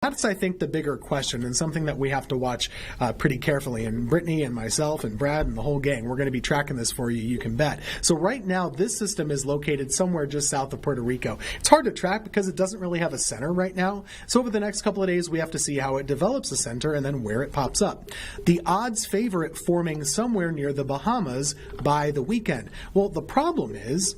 That's, I think, the bigger question and something that we have to watch pretty carefully. And Brittany and myself and Brad and the whole gang, we're going to be tracking this for you, you can bet. So right now, this system is located somewhere just south of Puerto Rico. It's hard to track because it doesn't really have a center right now. So over the next couple of days, we have to see how it develops a center and then where it pops up. The odds favor it forming somewhere near the Bahamas by the weekend. Well, the problem is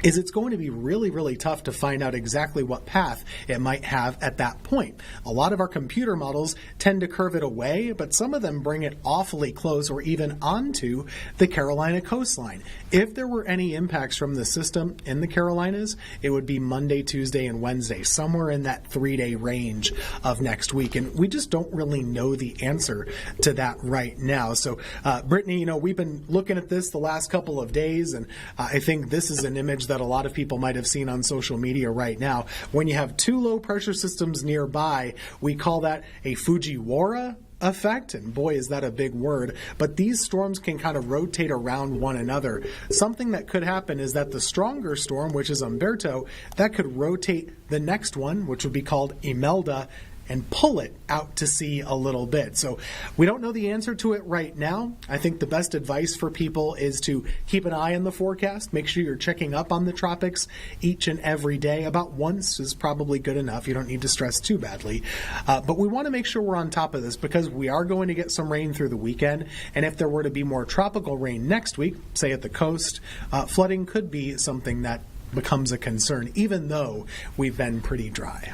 it's going to be really, really tough to find out exactly what path it might have at that point. A lot of our computer models tend to curve it away, but some of them bring it awfully close or even onto the Carolina coastline. If there were any impacts from the system in the Carolinas, it would be Monday, Tuesday, and Wednesday, somewhere in that 3-day range of next week. And we just don't really know the answer to that right now. So, Brittany, we've been looking at this the last couple of days, and I think this is an image that a lot of people might have seen on social media right now. When you have two low pressure systems nearby, we call that a Fujiwara effect, and boy, is that a big word. But these storms can kind of rotate around one another. Something that could happen is that the stronger storm, which is Umberto, that could rotate the next one, which would be called Imelda, and pull it out to sea a little bit. So we don't know the answer to it right now. I think the best advice for people is to keep an eye on the forecast. Make sure you're checking up on the tropics each and every day. About once is probably good enough. You don't need to stress too badly. But we want to make sure we're on top of this because we are going to get some rain through the weekend. And if there were to be more tropical rain next week, say at the coast, flooding could be something that becomes a concern, even though we've been pretty dry.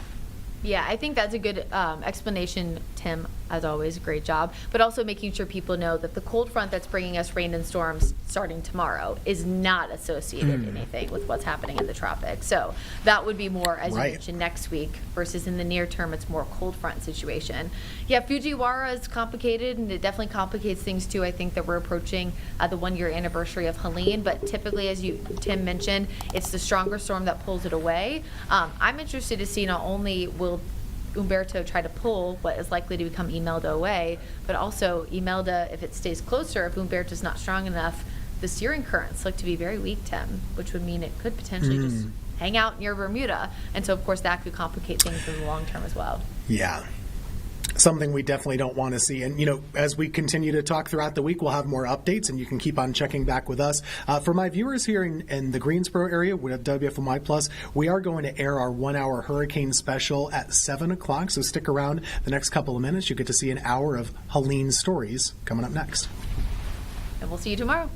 Yeah, I think that's a good explanation, Tim. As always, great job. But also making sure people know that the cold front that's bringing us rain and storms starting tomorrow is not associated anything with what's happening in the tropics. So that would be more, as you mentioned, next week versus in the near term, it's more cold front situation. Yeah, Fujiwara is complicated, and it definitely complicates things too. I think that we're approaching the 1-year anniversary of Helene, but typically, as Tim mentioned, it's the stronger storm that pulls it away. I'm interested to see not only will Umberto try to pull what is likely to become Imelda away, but also Imelda, if it stays closer, if Umberto's not strong enough, the steering currents look to be very weak, Tim, which would mean it could potentially just hang out near Bermuda. And so, of course, that could complicate things in the long term as well. Yeah. Something we definitely don't want to see. And, as we continue to talk throughout the week, we'll have more updates, and you can keep on checking back with us. For my viewers here in the Greensboro area with WFMY Plus, we are going to air our 1-hour hurricane special at 7 o'clock. So stick around the next couple of minutes. You get to see an hour of Helene stories coming up next. And we'll see you tomorrow.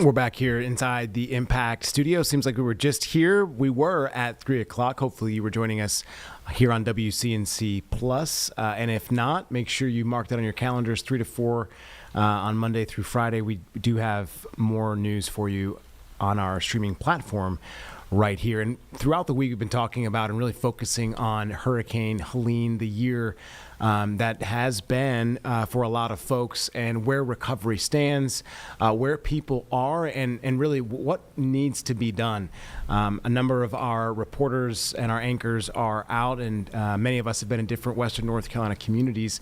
We're back here inside the Impact studio. Seems like we were just here. We were at 3 o'clock. Hopefully you were joining us here on WCNC Plus. And if not, make sure you mark that on your calendars, 3 to 4 on Monday through Friday. We do have more news for you on our streaming platform right here. And throughout the week, we've been talking about and really focusing on Hurricane Helene, the year that has been for a lot of folks, and where recovery stands, where people are, and really what needs to be done. A number of our reporters and our anchors are out, and many of us have been in different Western North Carolina communities.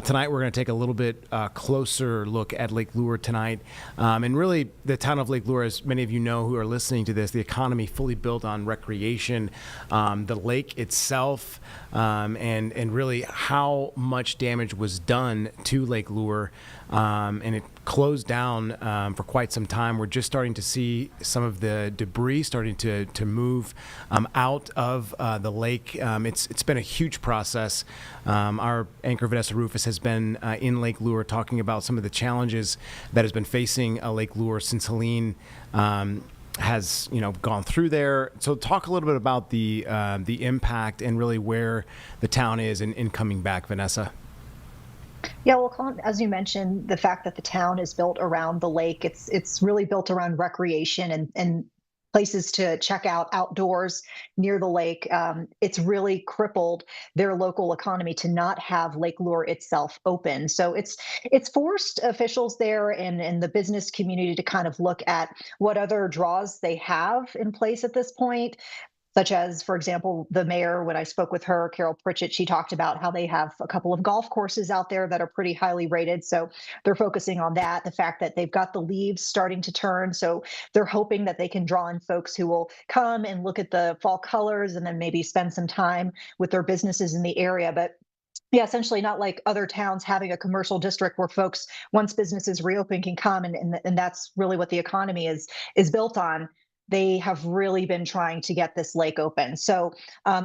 Tonight, we're going to take a little bit closer look at Lake Lure tonight. And really, the town of Lake Lure, as many of you know who are listening to this, the economy fully built on recreation, the lake itself, and really how much damage was done to Lake Lure, and it closed down for quite some time. We're just starting to see some of the debris starting to move out of the lake. It's been a huge process. Our anchor Vanessa Rufus has been in Lake Lure talking about some of the challenges that has been facing Lake Lure since Helene has gone through there. So talk a little bit about the impact and really where the town is in coming back, Vanessa. Yeah, well, Colin, as you mentioned, the fact that the town is built around the lake, it's really built around recreation and places to check out outdoors near the lake. It's really crippled their local economy to not have Lake Lure itself open. So it's forced officials there and the business community to kind of look at what other draws they have in place at this point, such as, for example, the mayor. When I spoke with her, Carol Pritchett, she talked about how they have a couple of golf courses out there that are pretty highly rated. So they're focusing on that, the fact that they've got the leaves starting to turn. So they're hoping that they can draw in folks who will come and look at the fall colors and then maybe spend some time with their businesses in the area. But yeah, essentially not like other towns having a commercial district where folks, once businesses reopen, can come, and that's really what the economy is built on. They have really been trying to get this lake open. So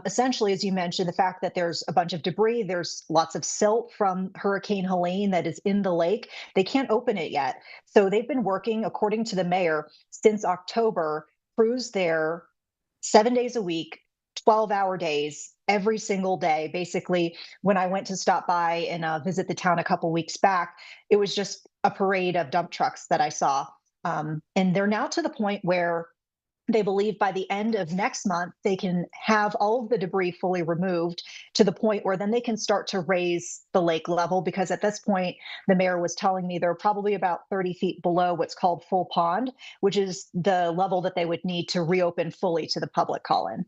essentially, as you mentioned, the fact that there's a bunch of debris, there's lots of silt from Hurricane Helene that is in the lake. They can't open it yet. So they've been working, according to the mayor, since October, crews there 7 days a week, 12-hour days, every single day. Basically, when I went to stop by and visit the town a couple weeks back, it was just a parade of dump trucks that I saw. And they're now to the point where they believe by the end of next month, they can have all of the debris fully removed to the point where then they can start to raise the lake level. Because at this point, the mayor was telling me they're probably about 30 feet below what's called full pond, which is the level that they would need to reopen fully to the public, Colin.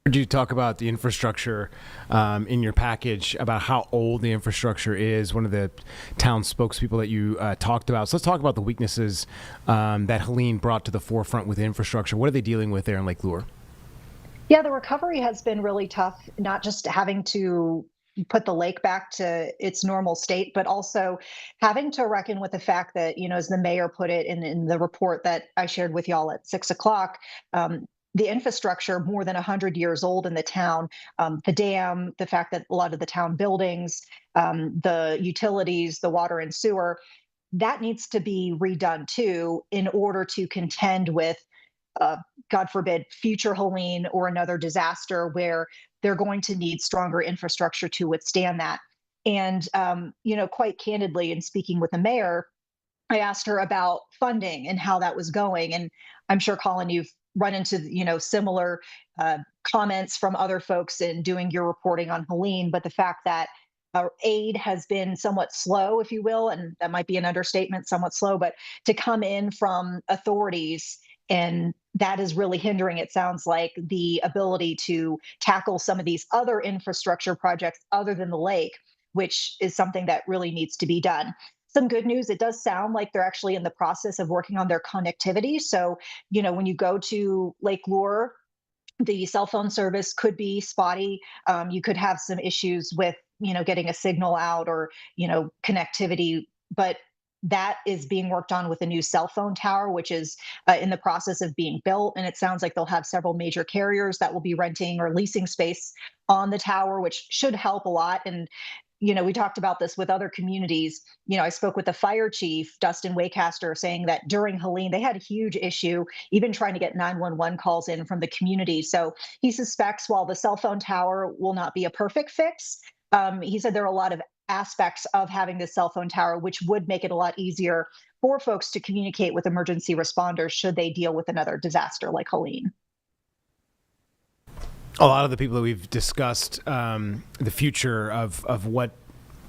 Heard you talk about the infrastructure in your package, about how old the infrastructure is, one of the town spokespeople that you talked about. So let's talk about the weaknesses that Helene brought to the forefront with infrastructure. What are they dealing with there in Lake Lure? Yeah, the recovery has been really tough, not just having to put the lake back to its normal state, but also having to reckon with the fact that, as the mayor put it in the report that I shared with y'all at 6 o'clock, the infrastructure more than 100 years old in the town, the dam, the fact that a lot of the town buildings, the utilities, the water and sewer, that needs to be redone too in order to contend with, God forbid, future Helene or another disaster where they're going to need stronger infrastructure to withstand that. And, quite candidly, in speaking with the mayor, I asked her about funding and how that was going. And I'm sure, Colin, you've run into similar comments from other folks in doing your reporting on Helene, but the fact that aid has been somewhat slow, if you will, and that might be an understatement, somewhat slow, but to come in from authorities, and that is really hindering, it sounds like, the ability to tackle some of these other infrastructure projects other than the lake, which is something that really needs to be done. Some good news, it does sound like they're actually in the process of working on their connectivity. So, when you go to Lake Lure, the cell phone service could be spotty. You could have some issues with, getting a signal out or, connectivity, but that is being worked on with a new cell phone tower, which is in the process of being built. And it sounds like they'll have several major carriers that will be renting or leasing space on the tower, which should help a lot. And we talked about this with other communities. I spoke with the fire chief, Dustin Waycaster, saying that during Helene, they had a huge issue, even trying to get 911 calls in from the community. So he suspects while the cell phone tower will not be a perfect fix, he said there are a lot of aspects of having this cell phone tower, which would make it a lot easier for folks to communicate with emergency responders should they deal with another disaster like Helene. A lot of the people that we've discussed the future of what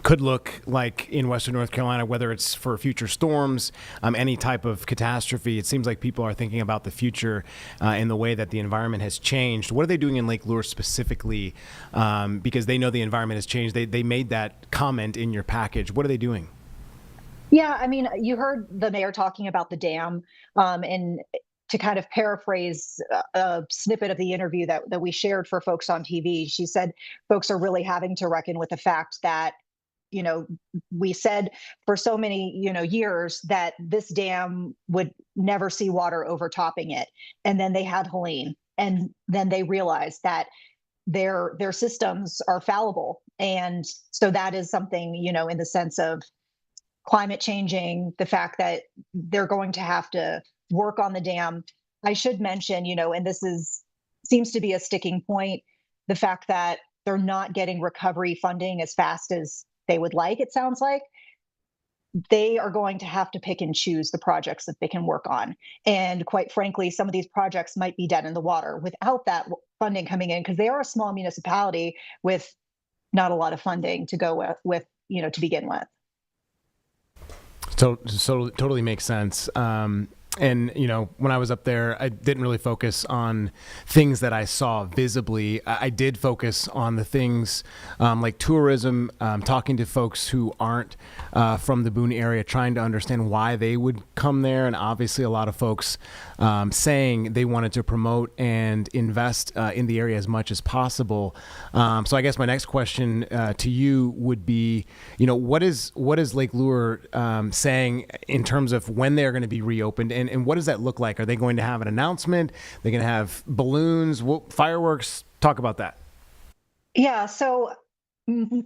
could look like in Western North Carolina, whether it's for future storms, any type of catastrophe, it seems like people are thinking about the future in the way that the environment has changed. What are they doing in Lake Lure specifically? Because they know the environment has changed. They made that comment in your package. What are they doing? Yeah, I mean, you heard the mayor talking about the dam, and to kind of paraphrase a snippet of the interview that we shared for folks on TV, she said folks are really having to reckon with the fact that, we said for so many, years that this dam would never see water overtopping it. And then they had Helene. And then they realized that their systems are fallible. And so that is something, in the sense of climate changing, the fact that they're going to have to work on the dam. I should mention, and this seems to be a sticking point, the fact that they're not getting recovery funding as fast as they would like, it sounds like. They are going to have to pick and choose the projects that they can work on. And quite frankly, some of these projects might be dead in the water without that funding coming in, because they are a small municipality with not a lot of funding to go with to begin with. So totally makes sense. And, when I was up there, I didn't really focus on things that I saw visibly. I did focus on the things like tourism, talking to folks who aren't from the Boone area, trying to understand why they would come there. And obviously a lot of folks saying they wanted to promote and invest in the area as much as possible. So I guess my next question to you would be, what is Lake Lure saying in terms of when they're going to be reopened? And what does that look like? Are they going to have an announcement? They're going to have balloons, fireworks? Talk about that. Yeah, so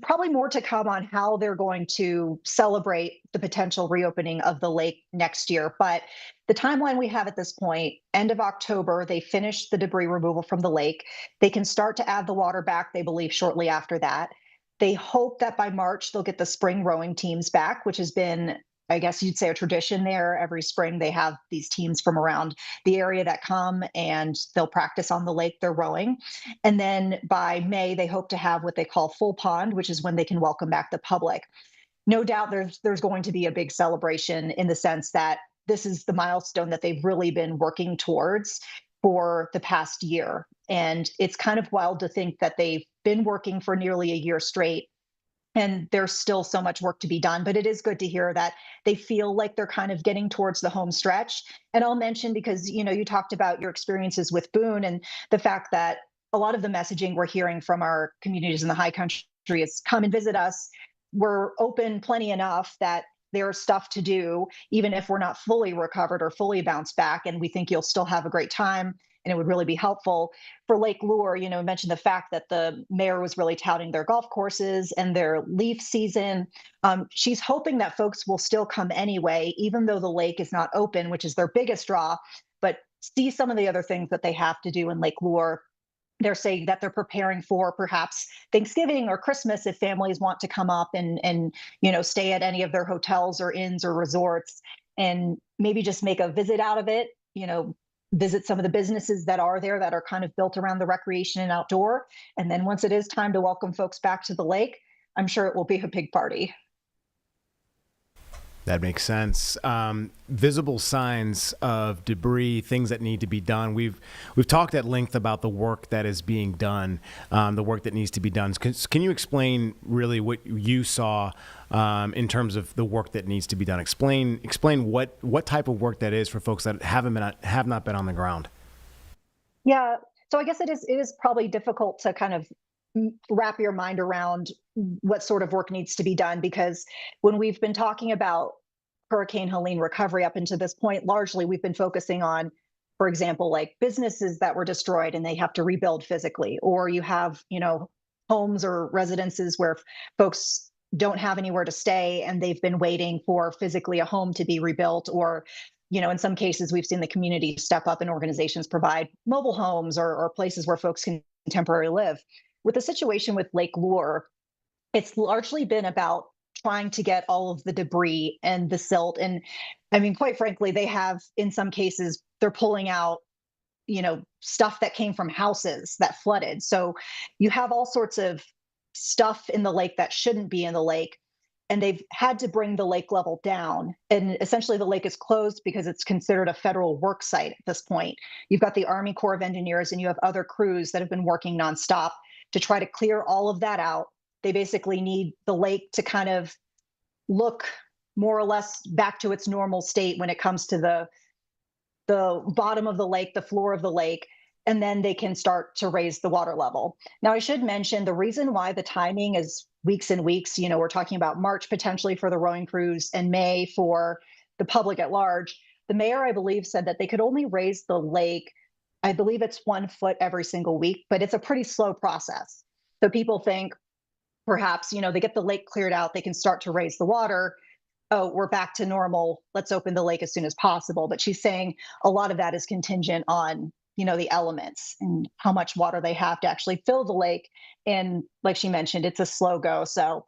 probably more to come on how they're going to celebrate the potential reopening of the lake next year. But the timeline we have at this point, end of October, they finish the debris removal from the lake. They can start to add the water back, they believe, shortly after that. They hope that by March, they'll get the spring rowing teams back, which has been, I guess you'd say, a tradition there. Every spring, they have these teams from around the area that come and they'll practice on the lake they're rowing. And then by May, they hope to have what they call full pond, which is when they can welcome back the public. No doubt there's going to be a big celebration in the sense that this is the milestone that they've really been working towards for the past year. And it's kind of wild to think that they've been working for nearly a year straight, and there's still so much work to be done. But it is good to hear that they feel like they're kind of getting towards the home stretch. And I'll mention, because you talked about your experiences with Boone and the fact that a lot of the messaging we're hearing from our communities in the high country is come and visit us. We're open plenty enough that there's stuff to do, even if we're not fully recovered or fully bounced back. And we think you'll still have a great time, and it would really be helpful. For Lake Lure, mentioned the fact that the mayor was really touting their golf courses and their leaf season. She's hoping that folks will still come anyway, even though the lake is not open, which is their biggest draw, but see some of the other things that they have to do in Lake Lure. They're saying that they're preparing for perhaps Thanksgiving or Christmas if families want to come up and stay at any of their hotels or inns or resorts, and maybe just make a visit out of it, visit some of the businesses that are there that are kind of built around the recreation and outdoor. And then once it is time to welcome folks back to the lake, I'm sure it will be a big party. That makes sense. Visible signs of debris, things that need to be done. We've talked at length about the work that is being done, the work that needs to be done. Can you explain really what you saw in terms of the work that needs to be done? Explain what type of work that is for folks that have not been on the ground. Yeah, so I guess it is probably difficult to kind of wrap your mind around what sort of work needs to be done, because when we've been talking about Hurricane Helene recovery up until this point, largely we've been focusing on, for example, like businesses that were destroyed and they have to rebuild physically, or you have, homes or residences where folks don't have anywhere to stay and they've been waiting for physically a home to be rebuilt, or in some cases we've seen the community step up and organizations provide mobile homes or places where folks can temporarily live. With the situation with Lake Lure, it's largely been about trying to get all of the debris and the silt. And I mean, quite frankly, they have, in some cases, they're pulling out, stuff that came from houses that flooded. So you have all sorts of stuff in the lake that shouldn't be in the lake. And they've had to bring the lake level down. And essentially the lake is closed because it's considered a federal work site at this point. You've got the Army Corps of Engineers and you have other crews that have been working nonstop to try to clear all of that out. They basically need the lake to kind of look more or less back to its normal state when it comes to the bottom of the lake, the floor of the lake, and then they can start to raise the water level. Now, I should mention the reason why the timing is weeks and weeks, we're talking about March potentially for the rowing crews and May for the public at large. The mayor, I believe, said that they could only raise the lake, I believe it's 1 foot every single week, but it's a pretty slow process. So people think perhaps, they get the lake cleared out, they can start to raise the water. Oh, we're back to normal. Let's open the lake as soon as possible. But she's saying a lot of that is contingent on, the elements and how much water they have to actually fill the lake. And like she mentioned, it's a slow go. So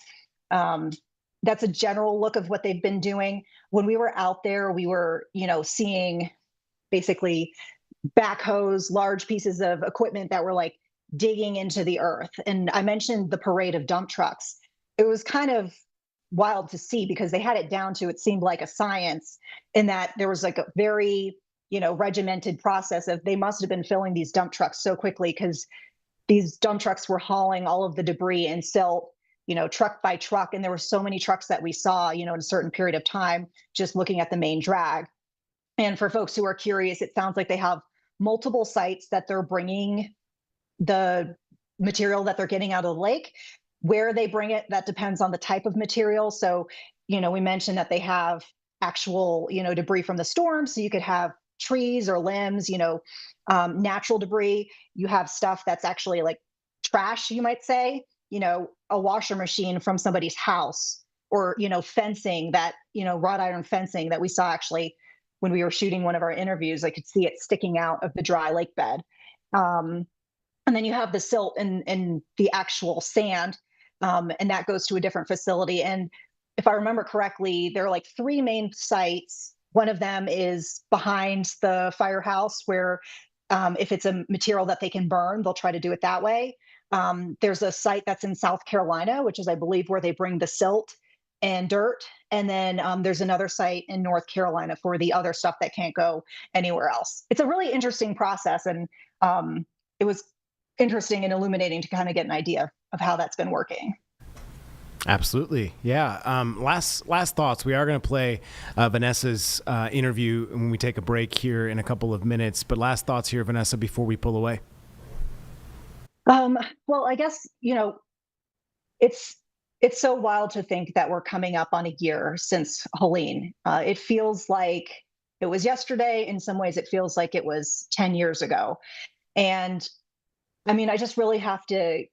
that's a general look of what they've been doing. When we were out there, we were, seeing basically backhoes, large pieces of equipment that were like digging into the earth. And I mentioned the parade of dump trucks. It was kind of wild to see because they had it down to, it seemed like a science, in that there was like a very, regimented process of, they must have been filling these dump trucks so quickly because these dump trucks were hauling all of the debris and silt, truck by truck. And there were so many trucks that we saw, in a certain period of time, just looking at the main drag. And for folks who are curious, it sounds like they have multiple sites that they're bringing the material that they're getting out of the lake. Where they bring it, that depends on the type of material. So, we mentioned that they have actual, debris from the storm. So you could have trees or limbs, natural debris. You have stuff that's actually like trash, you might say, a washer machine from somebody's house, or, fencing that, wrought iron fencing that we saw actually when we were shooting one of our interviews. I could see it sticking out of the dry lake bed. And then you have the silt and the actual sand. And that goes to a different facility. And if I remember correctly, there are like 3 main sites. One of them is behind the firehouse where if it's a material that they can burn, they'll try to do it that way. There's a site that's in South Carolina, which is, I believe, where they bring the silt and dirt. And then there's another site in North Carolina for the other stuff that can't go anywhere else. It's a really interesting process. And it was interesting and illuminating to kind of get an idea of how that's been working. Absolutely. Yeah. Last thoughts. We are going to play Vanessa's interview when we take a break here in a couple of minutes. But last thoughts here, Vanessa, before we pull away. Well, I guess, it's so wild to think that we're coming up on a year since Helene. It feels like it was yesterday. In some ways, it feels like it was 10 years ago. And I mean, I just really have to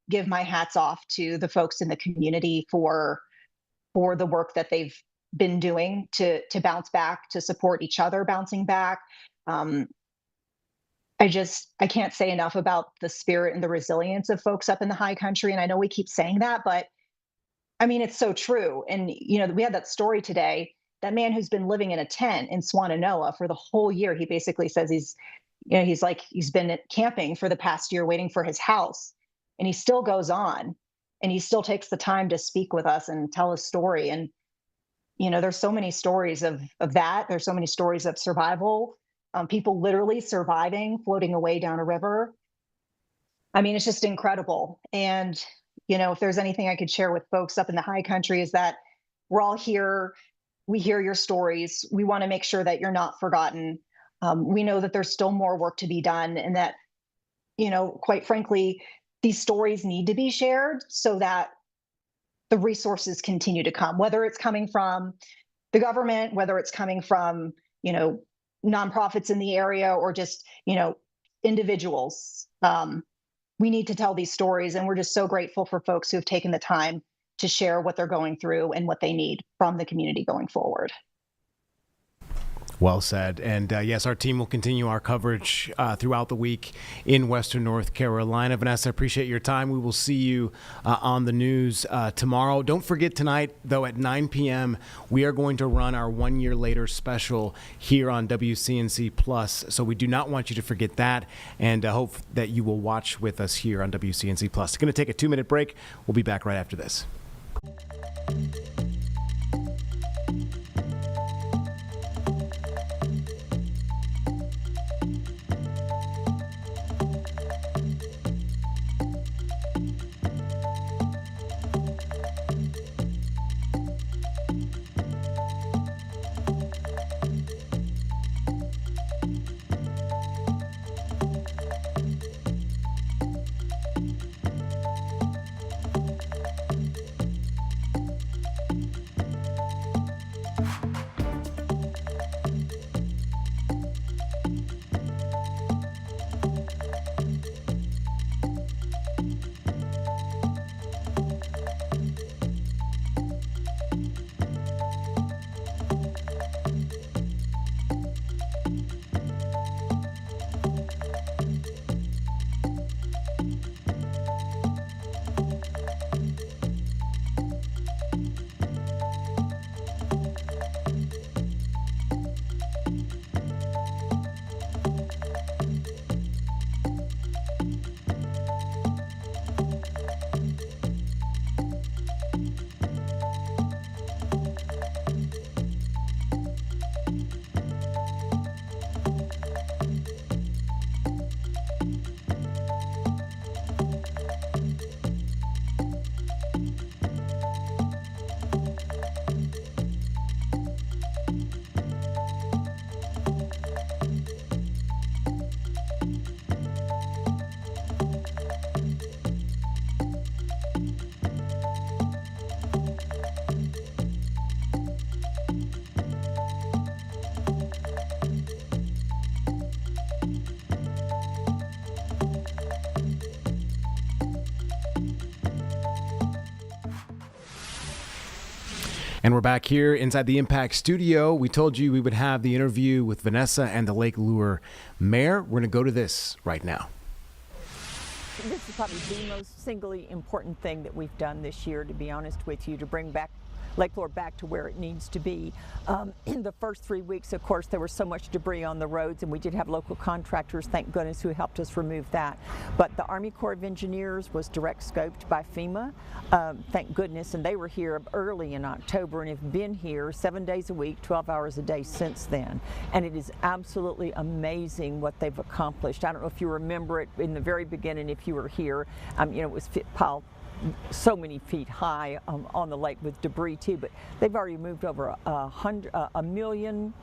give my hats off to the folks in the community for the work that they've been doing to bounce back, to support each other bouncing back. I can't say enough about the spirit and the resilience of folks up in the high country. And I know we keep saying that, but I mean, it's so true. And, we had that story today, that man who's been living in a tent in Swannanoa for the whole year. He basically says he's been camping for the past year waiting for his house. And he still goes on, and he still takes the time to speak with us and tell his story. And, there's so many stories of that. There's so many stories of survival, people literally surviving, floating away down a river. I mean, it's just incredible. And, if there's anything I could share with folks up in the high country, is that we're all here. We hear your stories. We want to make sure that you're not forgotten. We know that there's still more work to be done, and that, quite frankly, these stories need to be shared so that the resources continue to come, whether it's coming from the government, whether it's coming from, nonprofits in the area, or just, individuals. We need to tell these stories. And we're just so grateful for folks who have taken the time to share what they're going through and what they need from the community going forward. Well said. And yes, our team will continue our coverage throughout the week in Western North Carolina. Vanessa, appreciate your time. We will see you on the news tomorrow. Don't forget tonight, though, at 9 p.m., we are going to run our 1 year later special here on WCNC Plus. So we do not want you to forget that, and hope that you will watch with us here on WCNC Plus. Going to take a 2-minute break. We'll be back right after this. And we're back here inside the Impact Studio. We told you we would have the interview with Vanessa and the Lake Lure Mayor. We're going to go to this right now. This is probably the most singly important thing that we've done this year, to be honest with you, to bring back Lake Lure back to where it needs to be. In the first 3 weeks, of course, there was so much debris on the roads, and we did have local contractors, thank goodness, who helped us remove that. But the Army Corps of Engineers was direct scoped by FEMA, thank goodness, and they were here early in October and have been here 7 days a week, 12 hours a day since then. And it is absolutely amazing what they've accomplished. I don't know if you remember it in the very beginning, if you were here, it was piled so many feet high on the lake with debris too, but they've already moved over 100 million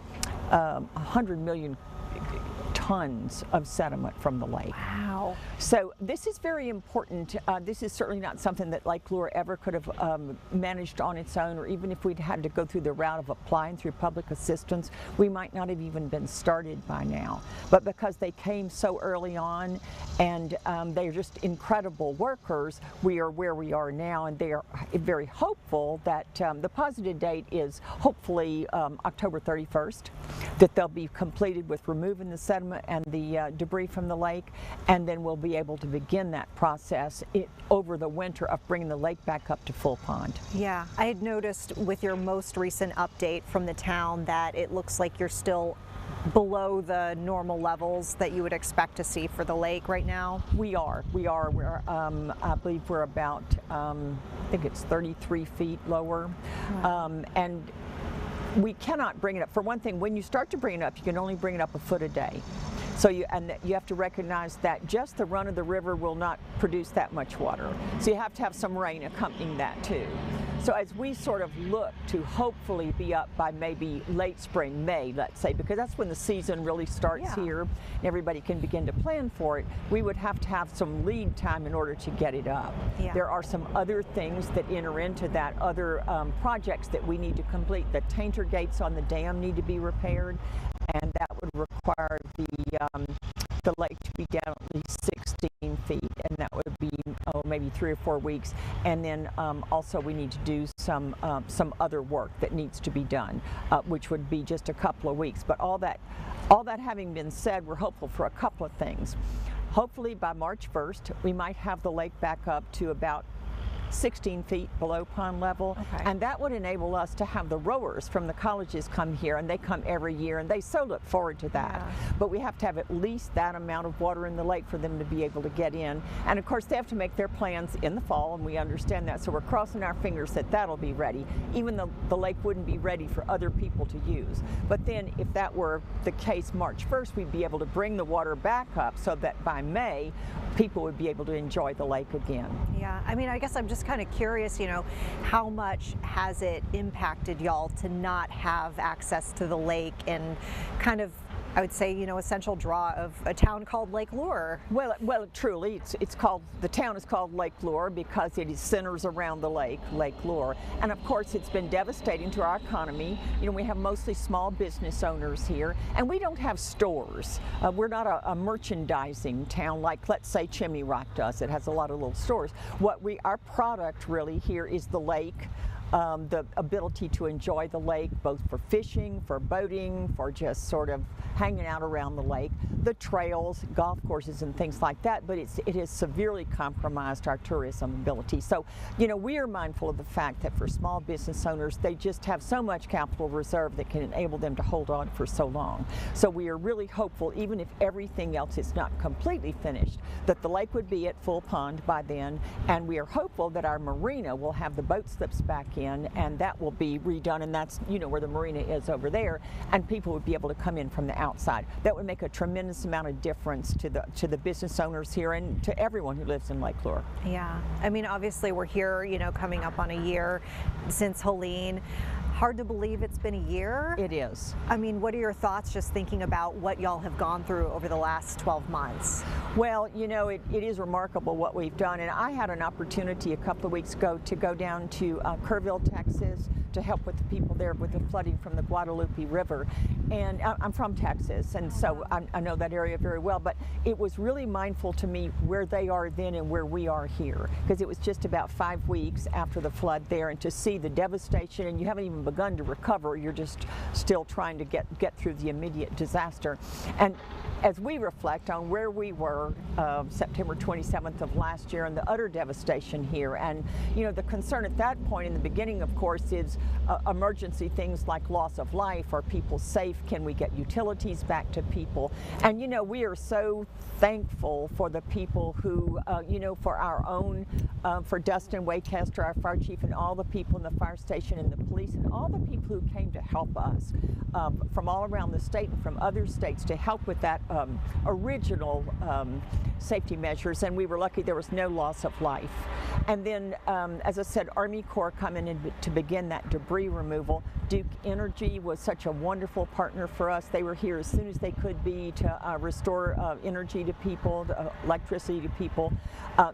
tons of sediment from the lake. Wow. So this is very important. This is certainly not something that Lake Lure ever could have managed on its own, or even if we'd had to go through the route of applying through public assistance, we might not have even been started by now. But because they came so early on, and they're just incredible workers, we are where we are now, and they are very hopeful that the positive date is hopefully October 31st, that they'll be completed with removing the sediment and the debris from the lake, and then we'll be able to begin that process over the winter of bringing the lake back up to full pond. Yeah, I had noticed with your most recent update from the town that it looks like you're still below the normal levels that you would expect to see for the lake right now. We are. We're, I believe we're about, I think it's 33 feet lower. Wow. And we cannot bring it up. For one thing, when you start to bring it up, you can only bring it up a foot a day. So you have to recognize that just the run of the river will not produce that much water. So you have to have some rain accompanying that too. So as we sort of look to hopefully be up by maybe late spring, May, let's say, because that's when the season really starts here, and everybody can begin to plan for it, we would have to have some lead time in order to get it up. Yeah. There are some other things that enter into that, other projects that we need to complete. The tainter gates on the dam need to be repaired, and that would require the lake to be down at least 16 feet, and that would be maybe 3 or 4 weeks, and then also we need to do some other work that needs to be done, which would be just a couple of weeks. But all that having been said, we're hopeful for a couple of things. Hopefully by March 1st, we might have the lake back up to about 16 feet below pond level, and that would enable us to have the rowers from the colleges come here, and they come every year, and they so look forward to that. But we have to have at least that amount of water in the lake for them to be able to get in, and of course they have to make their plans in the fall, and we understand that, so we're crossing our fingers that that'll be ready, even though the lake wouldn't be ready for other people to use. But then if that were the case March 1st, we'd be able to bring the water back up so that by May people would be able to enjoy the lake again. Yeah, I mean, I guess I'm just kind of curious, you know, how much has it impacted y'all to not have access to the lake and kind of, I would say, you know, essential draw of a town called Lake Lure? Well, truly, it's called, the town is called Lake Lure because it centers around the lake, Lake Lure. And of course, it's been devastating to our economy. You know, we have mostly small business owners here, and we don't have stores. We're not a merchandising town like, let's say, Chimney Rock does. It has a lot of little stores. Our product really here is the lake. The ability to enjoy the lake, both for fishing, for boating, for just sort of hanging out around the lake, the trails, golf courses and things like that, but it has severely compromised our tourism ability. So, you know, we are mindful of the fact that for small business owners, they just have so much capital reserve that can enable them to hold on for so long. So we are really hopeful, even if everything else is not completely finished, that the lake would be at full pond by then, and we are hopeful that our marina will have the boat slips back in, and that will be redone, and that's, you know, where the marina is over there, and people would be able to come in from the outside. That would make a tremendous amount of difference to the business owners here and to everyone who lives in Lake Lure. Yeah, I mean, obviously we're here, you know, coming up on a year since Helene. Hard to believe it's been a year. It is. I mean, what are your thoughts just thinking about what y'all have gone through over the last 12 months? Well, you know, it is remarkable what we've done, and I had an opportunity a couple of weeks ago to go down to Kerrville, Texas, to help with the people there with the flooding from the Guadalupe River. And I'm from Texas, and so I know that area very well, but it was really mindful to me where they are then and where we are here, because it was just about 5 weeks after the flood there, and to see the devastation, and you haven't even begun to recover, you're just still trying to get through the immediate disaster. And as we reflect on where we were September 27th of last year and the utter devastation here, and you know, the concern at that point in the beginning, of course, is emergency things like loss of life. Are people safe? Can we get utilities back to people? And you know, we are so thankful for the people who, you know, for our own, for Dustin Waycaster, our fire chief, and all the people in the fire station and the police and all the people who came to help us from all around the state and from other states to help with that original safety measures, and we were lucky there was no loss of life. And then, as I said, Army Corps coming in to begin that debris removal. Duke Energy was such a wonderful partner for us. They were here as soon as they could be to restore energy to people, electricity to people.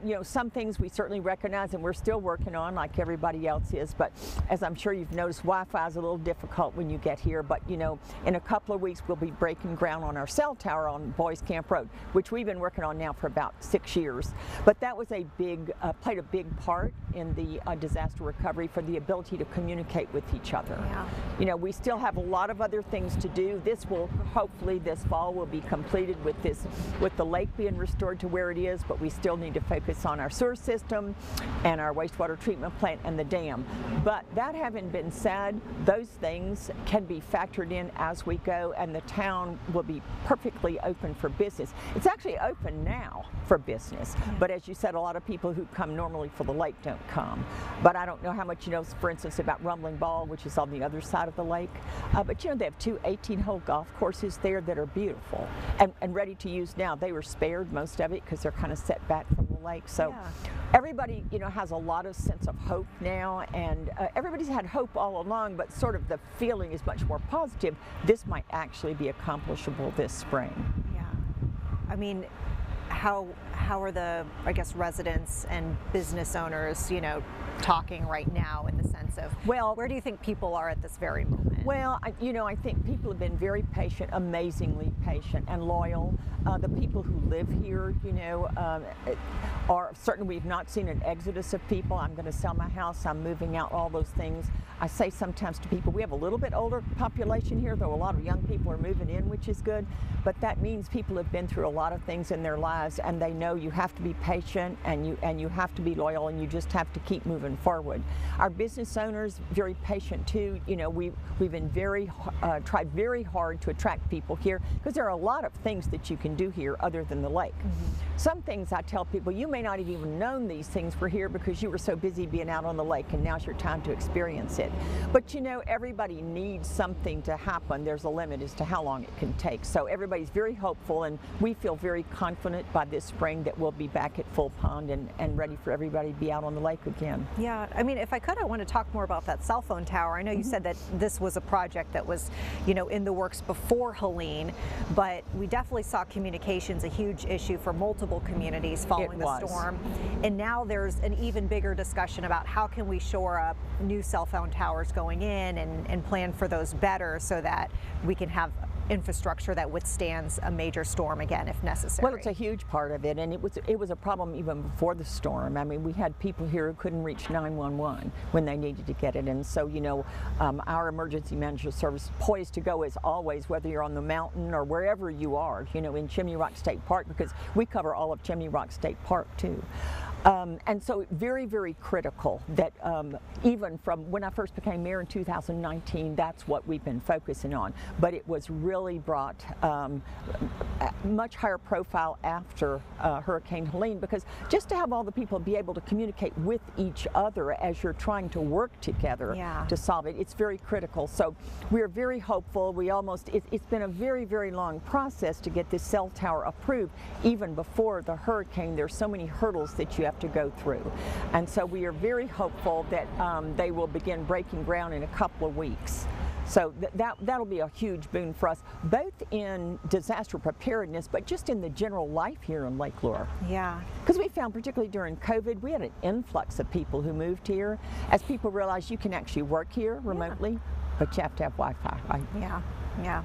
You know, some things we certainly recognize and we're still working on, like everybody else is, but as I'm sure you've noticed, Wi-Fi is a little difficult when you get here, but you know, in a couple of weeks we'll be breaking ground on our cell tower on Boys Camp Road, which we've been working on now for about 6 years. But that was a big, played a big part in the disaster recovery for the ability to communicate with each other. Yeah. You know, we still have a lot of other things to do. This will, hopefully this fall will be completed with the lake being restored to where it is, but we still need to focus on our sewer system and our wastewater treatment plant and the dam. But that having been said, those things can be factored in as we go, and the town will be perfectly open for business. It's actually open now for business, but as you said, a lot of people who come normally for the lake don't come. But I don't know how much you know, for instance, about Rumbling Ball, which is on the other side of the lake, but you know, they have 2 18-hole golf courses there that are beautiful and ready to use now. They were spared, most of it, because they're kind of set back from the lake. So everybody, you know, has a lot of sense of hope now, and everybody's had hope all along, but sort of the feeling is much more positive. This might actually be accomplishable this spring. Yeah. I mean, how are the, I guess, residents and business owners, you know, talking right now in the sense of, well, where do you think people are at this very moment? Well, I think people have been very patient, amazingly patient and loyal. The people who live here, are certain. We've not seen an exodus of people. I'm going to sell my house, I'm moving out, all those things. I say sometimes to people, we have a little bit older population here, though a lot of young people are moving in, which is good. But that means people have been through a lot of things in their lives, and they know you have to be patient and you have to be loyal, and you just have to keep moving forward. Our business owners, very patient too. We've been tried very hard to attract people here, because there are a lot of things that you can do here other than the lake. Some things I tell people, you may not have even known these things were here because you were so busy being out on the lake, and now's your time to experience it. But everybody needs something to happen. There's a limit as to how long it can take. So everybody's very hopeful, and we feel very confident by this spring that we'll be back at full pond and ready for everybody to be out on the lake again. Yeah, I mean, if I could, I want to talk more about that cell phone tower. I know you said that this was a project that was, in the works before Helene, but we definitely saw communications a huge issue for multiple communities following the storm. And now there's an even bigger discussion about how can we shore up new cell phone towers going in and plan for those better so that we can have infrastructure that withstands a major storm again if necessary. Well, it's a huge part of it, and it was a problem even before the storm. I mean, we had people here who couldn't reach 911 when they needed to get it, and so our emergency management service poised to go as always, whether you're on the mountain or wherever you are, in Chimney Rock State Park, because we cover all of Chimney Rock State Park too. And so very, very critical that even from when I first became mayor in 2019, that's what we've been focusing on. But it was really brought much higher profile after Hurricane Helene, because just to have all the people be able to communicate with each other as you're trying to work together to solve it, it's very critical. So we're very hopeful. It's been a very, very long process to get this cell tower approved. Even before the hurricane, there's so many hurdles that you have to go through. And so we are very hopeful that they will begin breaking ground in a couple of weeks. So that'll be a huge boon for us, both in disaster preparedness, but just in the general life here in Lake Lure. Yeah. Because we found, particularly during COVID, we had an influx of people who moved here as people realized you can actually work here remotely, but you have to have Wi-Fi, right? Yeah.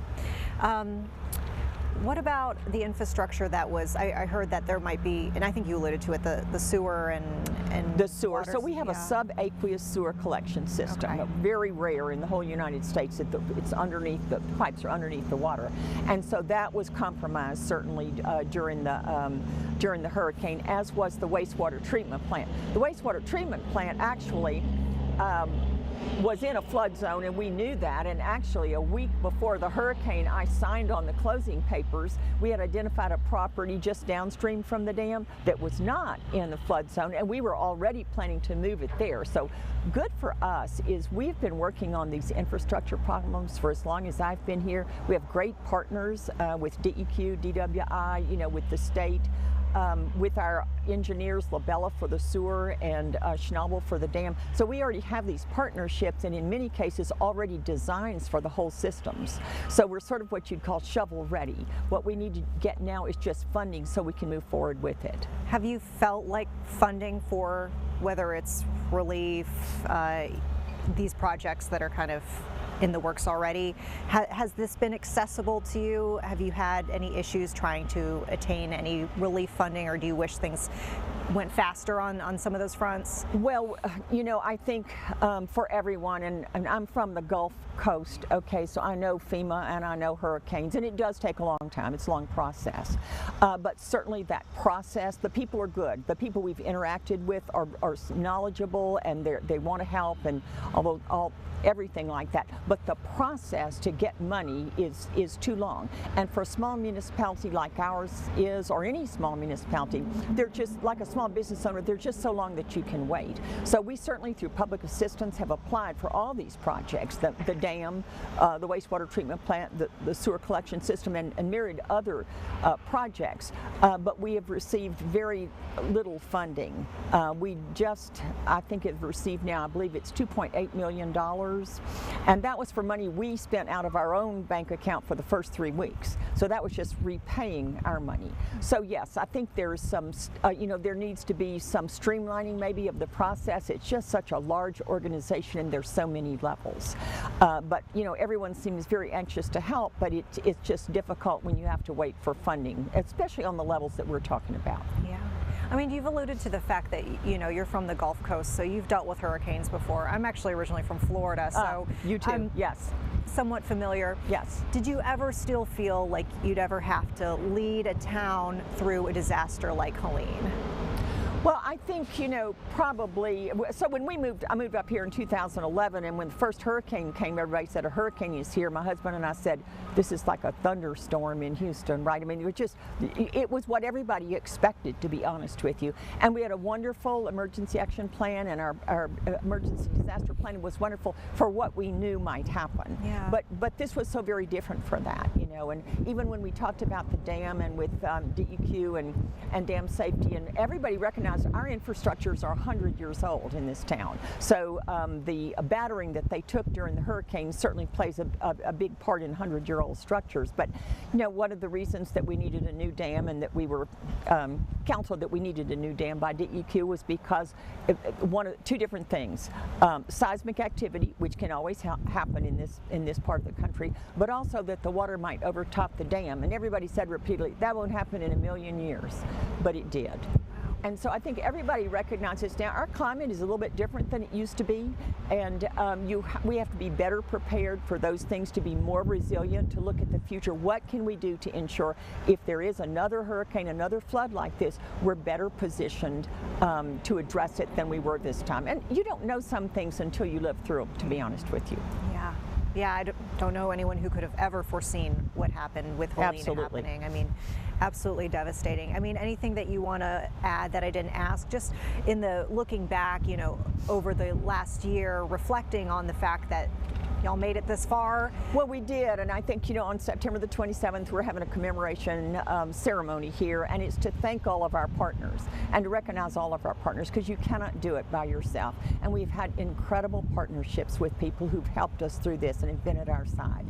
What about the infrastructure that was, I heard that there might be, and I think you alluded to it, the sewer and the sewer. Water, so we have a subaqueous sewer collection system, very rare in the whole United States. It's underneath, the pipes are underneath the water. And so that was compromised certainly during the hurricane, as was the wastewater treatment plant. The wastewater treatment plant actually was in a flood zone, and we knew that, and actually a week before the hurricane I signed on the closing papers. We had identified a property just downstream from the dam that was not in the flood zone, and we were already planning to move it there. So good for us is we've been working on these infrastructure problems for as long as I've been here. We have great partners with DEQ, DWI, with the state. With our engineers, Labella for the sewer and Schnabel for the dam. So we already have these partnerships, and in many cases already designs for the whole systems. So we're sort of what you'd call shovel ready. What we need to get now is just funding so we can move forward with it. Have you felt like funding for, whether it's relief, these projects that are kind of in the works already, has this been accessible to you? Have you had any issues trying to attain any relief funding, or do you wish things went faster on some of those fronts? Well, I think for everyone, and I'm from the Gulf Coast, okay, so I know FEMA and I know hurricanes, and it does take a long time. It's a long process. But certainly that process, the people are good. The people we've interacted with are knowledgeable, and they want to help, and everything like that. But the process to get money is too long. And for a small municipality like ours is, or any small municipality, they're just like a small business owner, they're just so long that you can wait. So we certainly, through public assistance, have applied for all these projects, the dam, the wastewater treatment plant, the sewer collection system, and myriad other projects. But we have received very little funding. We just, I think, have received now, I believe it's $2.8 million. And that was for money we spent out of our own bank account for the first 3 weeks. So that was just repaying our money. So yes, I think there's some, there needs needs to be some streamlining maybe of the process. It's just such a large organization and there's so many levels. But everyone seems very anxious to help, but it's just difficult when you have to wait for funding, especially on the levels that we're talking about. Yeah. I mean, you've alluded to the fact that, you're from the Gulf Coast, so you've dealt with hurricanes before. I'm actually originally from Florida, so you too, I'm yes. somewhat familiar. Yes. Did you ever still feel like you'd ever have to lead a town through a disaster like Helene? Well, I think, probably, so when I moved up here in 2011, and when the first hurricane came, everybody said a hurricane is here. My husband and I said, this is like a thunderstorm in Houston, right? I mean, it was what everybody expected, to be honest with you. And we had a wonderful emergency action plan, and our emergency disaster plan was wonderful for what we knew might happen. Yeah. But this was so very different for that, and even when we talked about the dam and with DEQ and dam safety, and everybody recognized our infrastructures are 100 years old in this town. So the battering that they took during the hurricane certainly plays a big part in 100-year-old structures. But one of the reasons that we needed a new dam and that we were counseled that we needed a new dam by DEQ was because two different things: seismic activity, which can always happen in this part of the country, but also that the water might overtop the dam. And everybody said repeatedly, that won't happen in a million years, but it did. And so I think everybody recognizes now our climate is a little bit different than it used to be, and we have to be better prepared for those things, to be more resilient, to look at the future. What can we do to ensure if there is another hurricane, another flood like this, we're better positioned to address it than we were this time. And you don't know some things until you live through them, to be honest with you. Yeah. Yeah, I don't know anyone who could have ever foreseen what happened with Helene happening. I mean, absolutely devastating. I mean, anything that you want to add that I didn't ask, just in the looking back, over the last year, reflecting on the fact that y'all made it this far? Well, we did, and I think, on September the 27th, we're having a commemoration ceremony here, and it's to thank all of our partners and to recognize all of our partners, because you cannot do it by yourself. And we've had incredible partnerships with people who've helped us through this and have been at our side.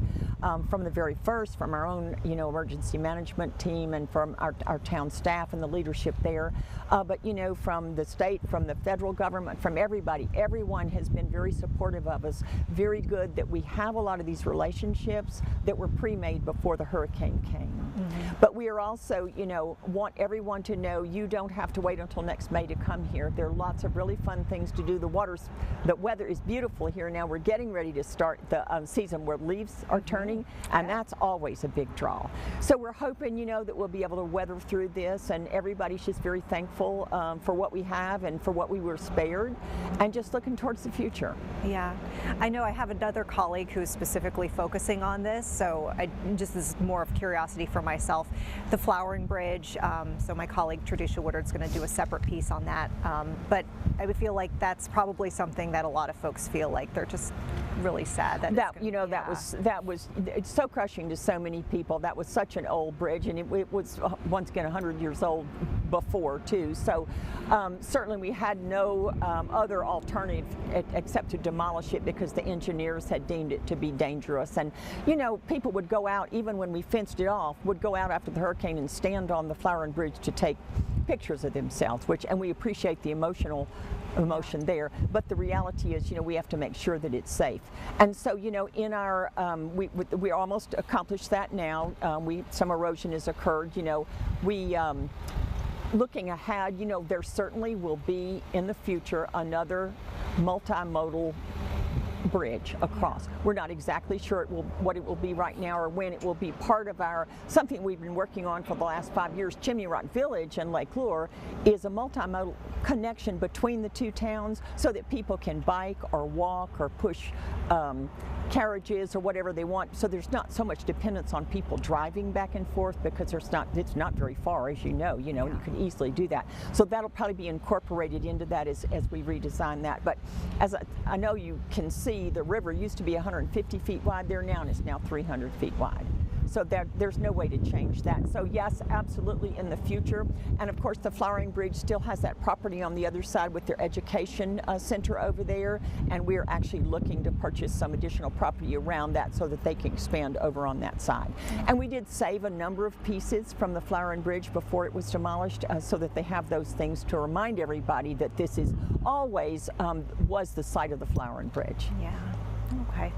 From the very first, from our own, emergency management team and from our town staff and the leadership there, but, from the state, from the federal government, from everybody, everyone has been very supportive of us, very good that we have a lot of these relationships that were pre-made before the hurricane came. Mm-hmm. But we are also, want everyone to know you don't have to wait until next May to come here. There are lots of really fun things to do. The weather is beautiful here now. We're getting ready to start the season where leaves are turning, and that's always a big draw. So we're hoping, that we'll be able to weather through this, and everybody's just very thankful for what we have and for what we were spared, and just looking towards the future. Yeah, I know I have another colleague who's specifically focusing on this, so this is more of curiosity for myself. The Flowering Bridge, so my colleague Tradisha Woodard's going to do a separate piece on that, but I would feel like that's probably something that a lot of folks feel like they're just really sad that was it's so crushing to so many people. That was such an old bridge, and it was once again 100 years old before too. So certainly we had no other alternative except to demolish it because the engineers had deemed it to be dangerous. And people would go out, even when we fenced it off, would go out after the hurricane and stand on the Flowering Bridge to take pictures of themselves, and we appreciate the emotion there, but the reality is, we have to make sure that it's safe. And so, in our, we almost accomplished that now. Some erosion has occurred. Looking ahead, there certainly will be in the future another multimodal bridge across. We're not exactly sure what it will be right now or when it will be part of something we've been working on for the last 5 years. Chimney Rock Village and Lake Lure is a multimodal connection between the two towns so that people can bike or walk or push carriages or whatever they want. So there's not so much dependence on people driving back and forth because it's not very far, as you know, you can easily do that. So that'll probably be incorporated into that as we redesign that. But as I know you can see, the river used to be 150 feet wide there now, and it's now 300 feet wide. So there's no way to change that. So yes, absolutely in the future. And of course, the Flowering Bridge still has that property on the other side with their education center over there. And we're actually looking to purchase some additional property around that so that they can expand over on that side. And we did save a number of pieces from the Flowering Bridge before it was demolished so that they have those things to remind everybody that this is always was the site of the Flowering Bridge. Yeah. Okay.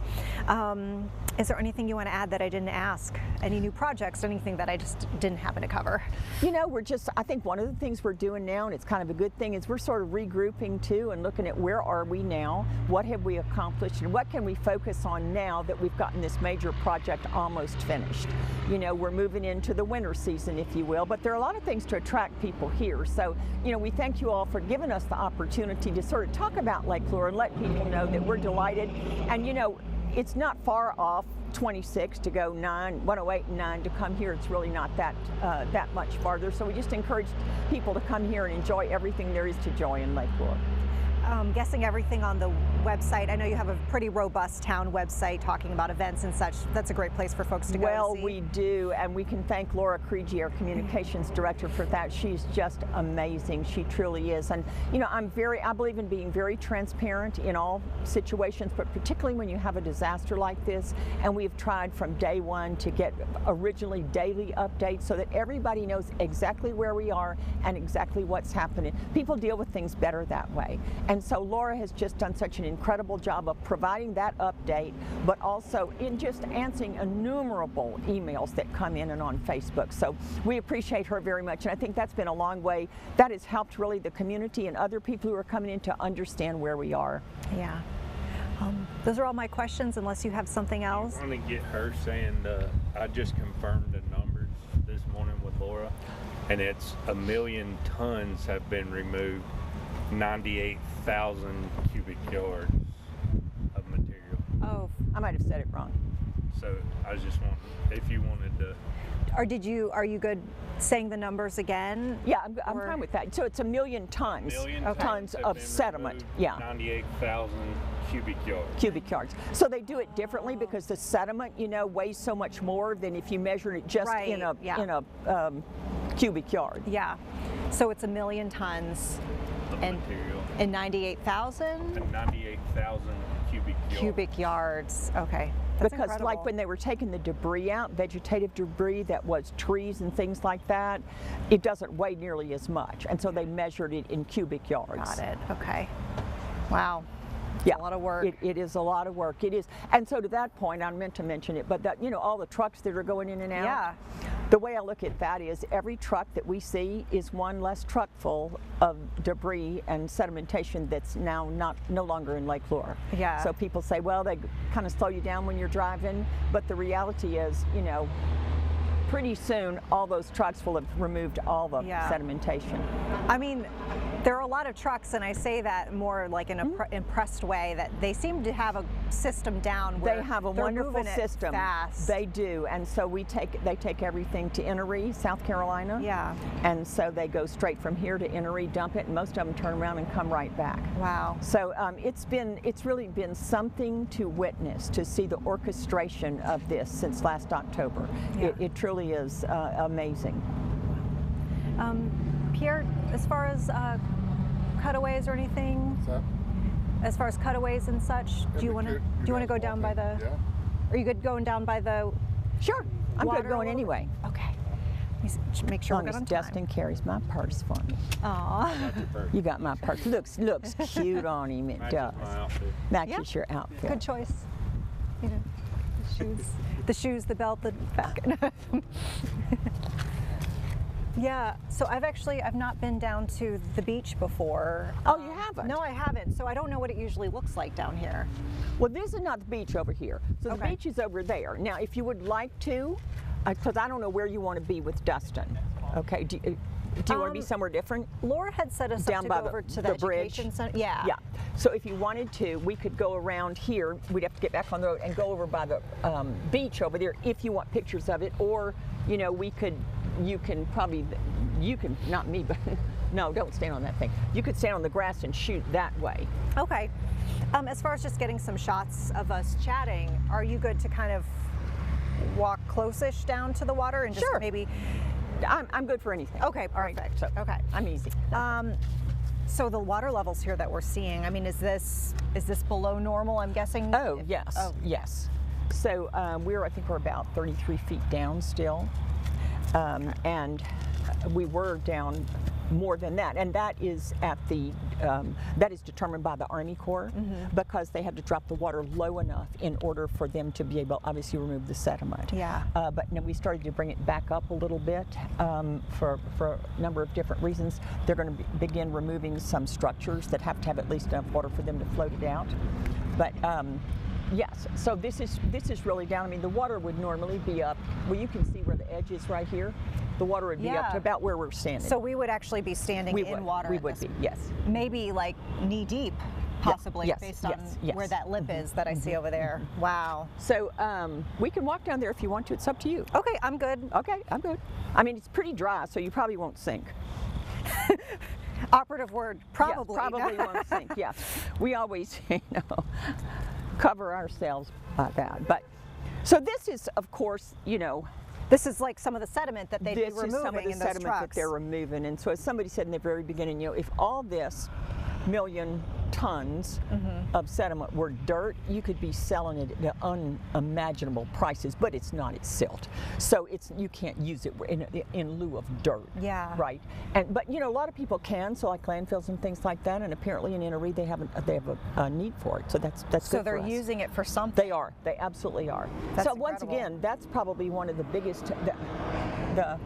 Is there anything you want to add that I didn't ask? Any new projects, anything that I just didn't happen to cover? You know, I think one of the things we're doing now, and it's kind of a good thing, is we're sort of regrouping too and looking at where are we now, what have we accomplished, and what can we focus on now that we've gotten this major project almost finished. You know, we're moving into the winter season, if you will, but there are a lot of things to attract people here. So, you know, we thank you all for giving us the opportunity to sort of talk about Lake Lure and let people know that we're delighted. And, you know, it's not far off 26 to go 108 and 9 to come here. It's really not that much farther. So we just encourage people to come here and enjoy everything there is to enjoy in Lake Lure. Guessing everything on the website. I know you have a pretty robust town website talking about events and such. That's a great place for folks to go Well, to see. we do, and we can thank Laura Kriegy, our communications director, for that. She's just amazing. She truly is. And you know, I believe in being very transparent in all situations, but particularly when you have a disaster like this. And we've tried from day one to get originally daily updates so that everybody knows exactly where we are and exactly what's happening. People deal with things better that way. And so Laura has just done such an incredible job of providing that update, but also in just answering innumerable emails that come in and on Facebook. So we appreciate her very much, and I think that's been a long way. That has helped really the community and other people who are coming in to understand where we are. Yeah. Those are all my questions, unless you have something else. I want to get her saying, I just confirmed the numbers this morning with Laura, and it's 1 million tons have been removed. 98,000 cubic yards of material. Oh, I might have said it wrong. So I was just wondering if you wanted to. Are you good saying the numbers again? Yeah, I'm fine with that. So it's 1 million tons. Tons of sediment. Yeah. 98,000 cubic yards. Cubic yards. So they do it differently because the sediment, you know, weighs so much more than if you measure it just in a cubic yard. Yeah. So it's 1 million tons. And 98,000? And 98,000 cubic yards. Okay. That's because incredible. like when they were taking the debris out, vegetative debris that was trees and things like that, it doesn't weigh nearly as much. And so they measured it in cubic yards. Got it. Okay. Wow. Yeah, a lot of work. It is a lot of work. It is. And so to that point, I meant to mention it, but that, you know, all the trucks that are going in and out. Yeah. The way I look at that is every truck that we see is one less truck full of debris and sedimentation that's now no longer in Lake Lure. Yeah. So people say, well, they kind of slow you down when you're driving, but the reality is, you know, pretty soon all those trucks will have removed all the sedimentation. I mean, there are a lot of trucks, and I say that more like in an impressed way, that they seem to have a system down where they have a wonderful system. Fast. They do, and so they take everything to Inouye, South Carolina. Yeah. And so they go straight from here to Inouye, dump it, and most of them turn around and come right back. Wow. So it's really been something to witness, to see the orchestration of this since last October. Yeah. It truly is amazing. Pierre, as far as cutaways or anything? What's that? As far as cutaways and such, do you want to go down by the? Yeah. Are you good going down by the? Sure, I'm water good going a little anyway. bit? Okay. Let me make sure As long we're as good on time. Dustin carries my purse for me. Aw. You got my purse. Looks cute on him. It does. My outfit. Matches your outfit. Good choice. You know, the shoes, the belt, the back. Yeah, so I've not been down to the beach before. Oh, you haven't? No, I haven't. So I don't know what it usually looks like down here. Well, this is not the beach over here. So the Okay. beach is over there. Now, if you would like to, because I don't know where you want to be with Dustin. Okay, do you want to be somewhere different? Laura had set us Down up to by go the- over to the the bridge? education center. Yeah. Yeah. So if you wanted to, we could go around here. We'd have to get back on the road and go over by the beach over there if you want pictures of it. Or, you know, not me, but no, don't stand on that thing. You could stand on the grass and shoot that way. Okay. As far as just getting some shots of us chatting, are you good to kind of walk close-ish down to the water and just Sure. maybe? I'm good for anything. Okay, perfect. So Okay. I'm easy. So the water levels here that we're seeing, I mean, is this below normal, I'm guessing? Oh, yes, yes. So I think we're about 33 feet down still. And we were down more than that, and that is that is determined by the Army Corps because they had to drop the water low enough in order for them to be able, obviously, remove the sediment. Yeah. But now we started to bring it back up a little bit for a number of different reasons. They're going to begin removing some structures that have to have at least enough water for them to float it out. But yes, so this is really down. I mean, the water would normally be up. Well, you can see where the edge is right here. The water would be up to about where we're standing. So we would actually be standing in water. We would be, yes. Maybe like knee deep, possibly, yes, based on yes. where that lip is that I see over there. Wow. So we can walk down there if you want to. It's up to you. Okay, I'm good. Okay, I'm good. I mean, it's pretty dry, so you probably won't sink. Operative word, probably. Yes, probably won't sink, yes. We always, cover ourselves by that. But so this is, of course, This is like some of the sediment that they'd be removing this is some of the in those sediment trucks. that they're removing. And so as somebody said in the very beginning, if all this million tons of sediment were dirt, you could be selling it at unimaginable prices, but it's not, it's silt. So you can't use it in lieu of dirt. Yeah. Right. But a lot of people can, so like landfills and things like that, and apparently in Inner they have a need for it. So that's So good they're for us. using it for something. They are. They absolutely are. That's so once incredible. again, that's probably one of the biggest, the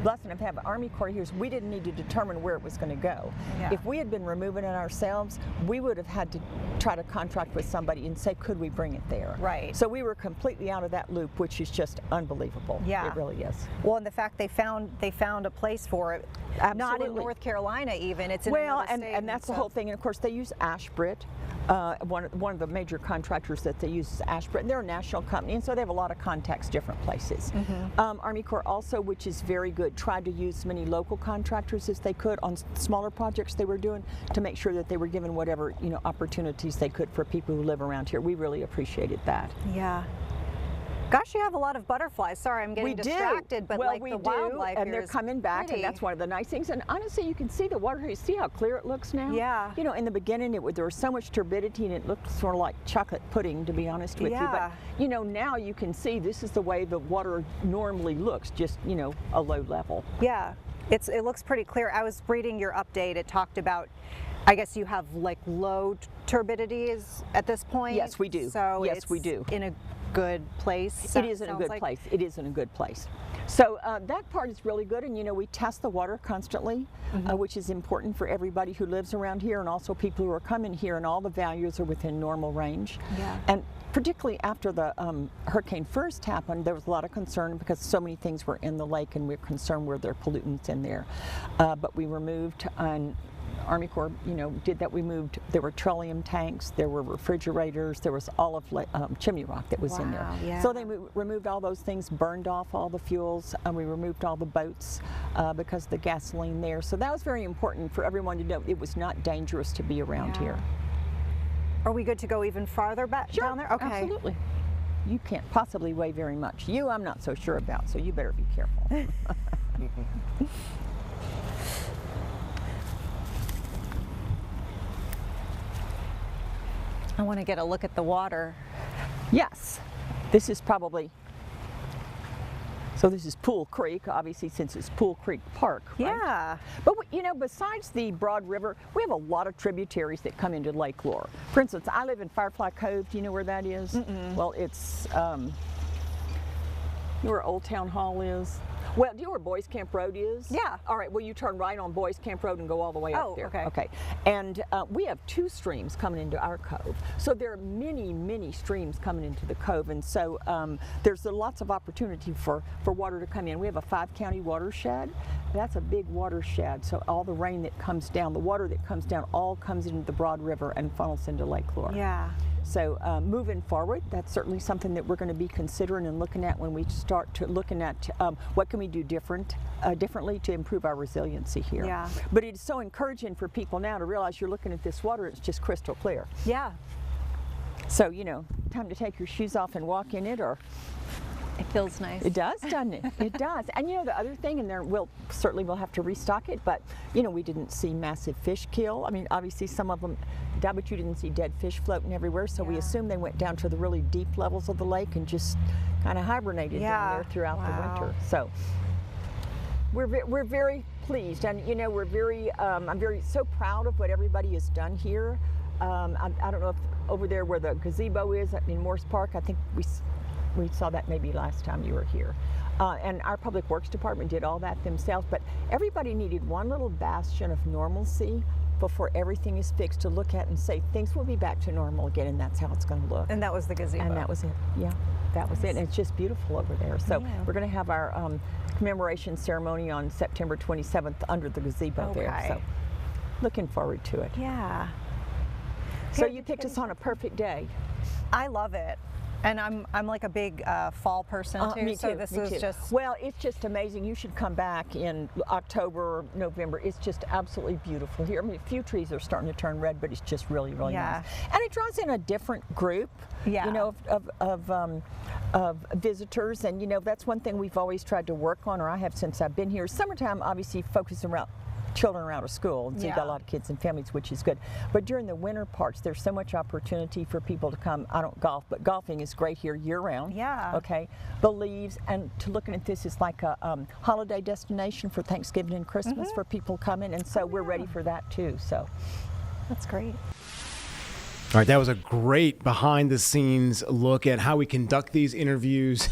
blessing of having Army Corps here is we didn't need to determine where it was going to go. Yeah. If we had been removing it ourselves, we would have had to try to contract with somebody and say, could we bring it there? Right. So we were completely out of that loop, which is just unbelievable. Yeah. It really is. Well, and the fact they found a place for it, not in Absolutely. North Carolina even, it's in Well, another state. and that's the whole thing. And of course, they use Ashbrit. One of the major contractors that they use is Ashbrit, and they're a national company, and so they have a lot of contacts different places. Army Corps also, which is very good, tried to use as many local contractors as they could on smaller projects they were doing to make sure that they were given whatever opportunities they could for people who live around here. We really appreciated that. Yeah. Gosh, you have a lot of butterflies. Sorry, I'm getting distracted, but well, like we the do, wildlife and here they're is coming back, pretty. and that's one of the nice things. And honestly, you can see the water here. You see how clear it looks now? Yeah. In the beginning, there was so much turbidity, and it looked sort of like chocolate pudding, to be honest with you. But now you can see this is the way the water normally looks, just a low level. Yeah, it looks pretty clear. I was reading your update. It talked about, I guess you have like low turbidities at this point. Yes, we do. So yes, we do. In a good place. It is in a good place. It is in a good place. So that part is really good, and we test the water constantly, which is important for everybody who lives around here, and also people who are coming here, and all the values are within normal range. Yeah. And particularly after the hurricane first happened, there was a lot of concern because so many things were in the lake, and we're concerned were there pollutants in there. But we removed, and Army Corps, did that. We moved, there were petroleum tanks, there were refrigerators, there was all of chimney rock that was in there. Yeah. So they removed all those things, burned off all the fuels, and we removed all the boats because of the gasoline there. So that was very important for everyone to know it was not dangerous to be around here. Are we good to go even farther back down there? Okay. Absolutely. You can't possibly weigh very much. I'm not so sure about, so you better be careful. I want to get a look at the water. Yes, this is probably, so this is Pool Creek, obviously, since it's Pool Creek Park, right? Yeah. But besides the Broad River, we have a lot of tributaries that come into Lake Lure. For instance, I live in Firefly Cove. Do you know where that is? Mm-mm. Well, it's, you know where Old Town Hall is? Well, do you know where Boys Camp Road is? Yeah. All right, well, you turn right on Boys Camp Road and go all the way up there. Okay. Okay. And we have 2 streams coming into our cove. So there are many, many streams coming into the cove. And so there's lots of opportunity for water to come in. We have a 5-county watershed. That's a big watershed. So all the rain that comes down, the water that comes down, all comes into the Broad River and funnels into Lake Lure. Yeah. So moving forward, that's certainly something that we're going to be considering and looking at when we start to looking at what can we do differently to improve our resiliency here. Yeah. But it's so encouraging for people now to realize you're looking at this water, it's just crystal clear. Yeah. So, time to take your shoes off and walk in it, or It feels nice. It does, doesn't it? It does. And you know, the other thing, and there we'll have to restock it, but you know, we didn't see massive fish kill. I mean, obviously some of them, but you didn't see dead fish floating everywhere, so we assume they went down to the really deep levels of the lake and just kind of hibernated down there throughout the winter. So we're very pleased, and you know, we're very I'm so proud of what everybody has done here. I don't know if over there where the gazebo is in Morse Park, I think we saw that maybe last time you were here. And our Public Works Department did all that themselves, but everybody needed one little bastion of normalcy before everything is fixed to look at and say things will be back to normal again, and that's how it's going to look. And that was the gazebo. And that was it. Yeah, that was it. And it's just beautiful over there. So we're going to have our commemoration ceremony on September 27th under the gazebo there. So looking forward to it. Yeah. So you picked us on a perfect day. I love it. And I'm like a big fall person too. Me so too. this me is too. just it's just amazing. You should come back in October or November. It's just absolutely beautiful here. I mean, a few trees are starting to turn red, but it's just really, really nice. And it draws in a different group, you know, of visitors. And you know, that's one thing we've always tried to work on, or I have since I've been here. Summertime, obviously, focuses around children are out of school, and so you've got a lot of kids and families, which is good. But during the winter parts, there's so much opportunity for people to come. I don't golf, but golfing is great here year-round. Yeah. Okay. The leaves, and to looking at this is like a holiday destination for Thanksgiving and Christmas for people coming, and so we're ready for that too. So that's great. All right, that was a great behind-the-scenes look at how we conduct these interviews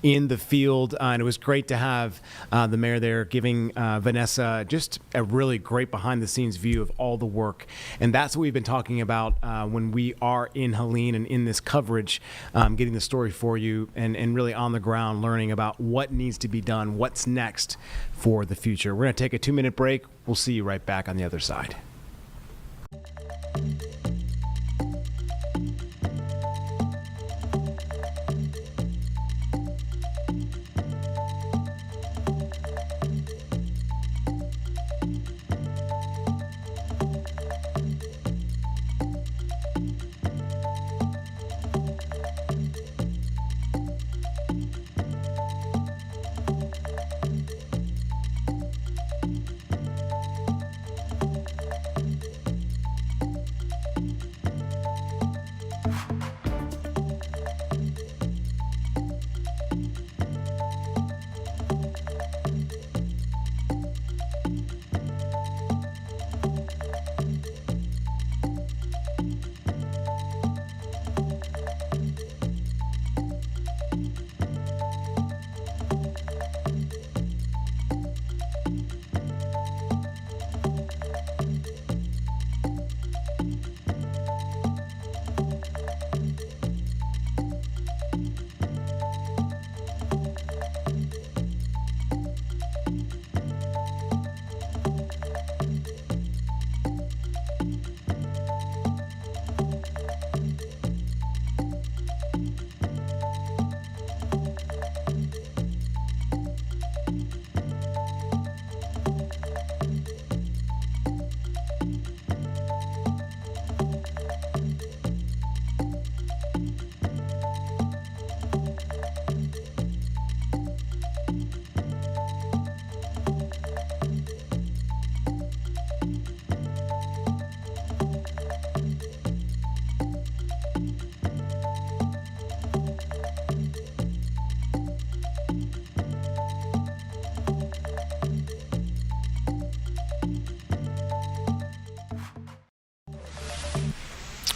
in the field, and it was great to have the mayor there giving Vanessa just a really great behind-the-scenes view of all the work. And that's what we've been talking about when we are in Helene and in this coverage, getting the story for you and really on the ground learning about what needs to be done, what's next for the future. We're going to take a 2-minute break. We'll see you right back on the other side.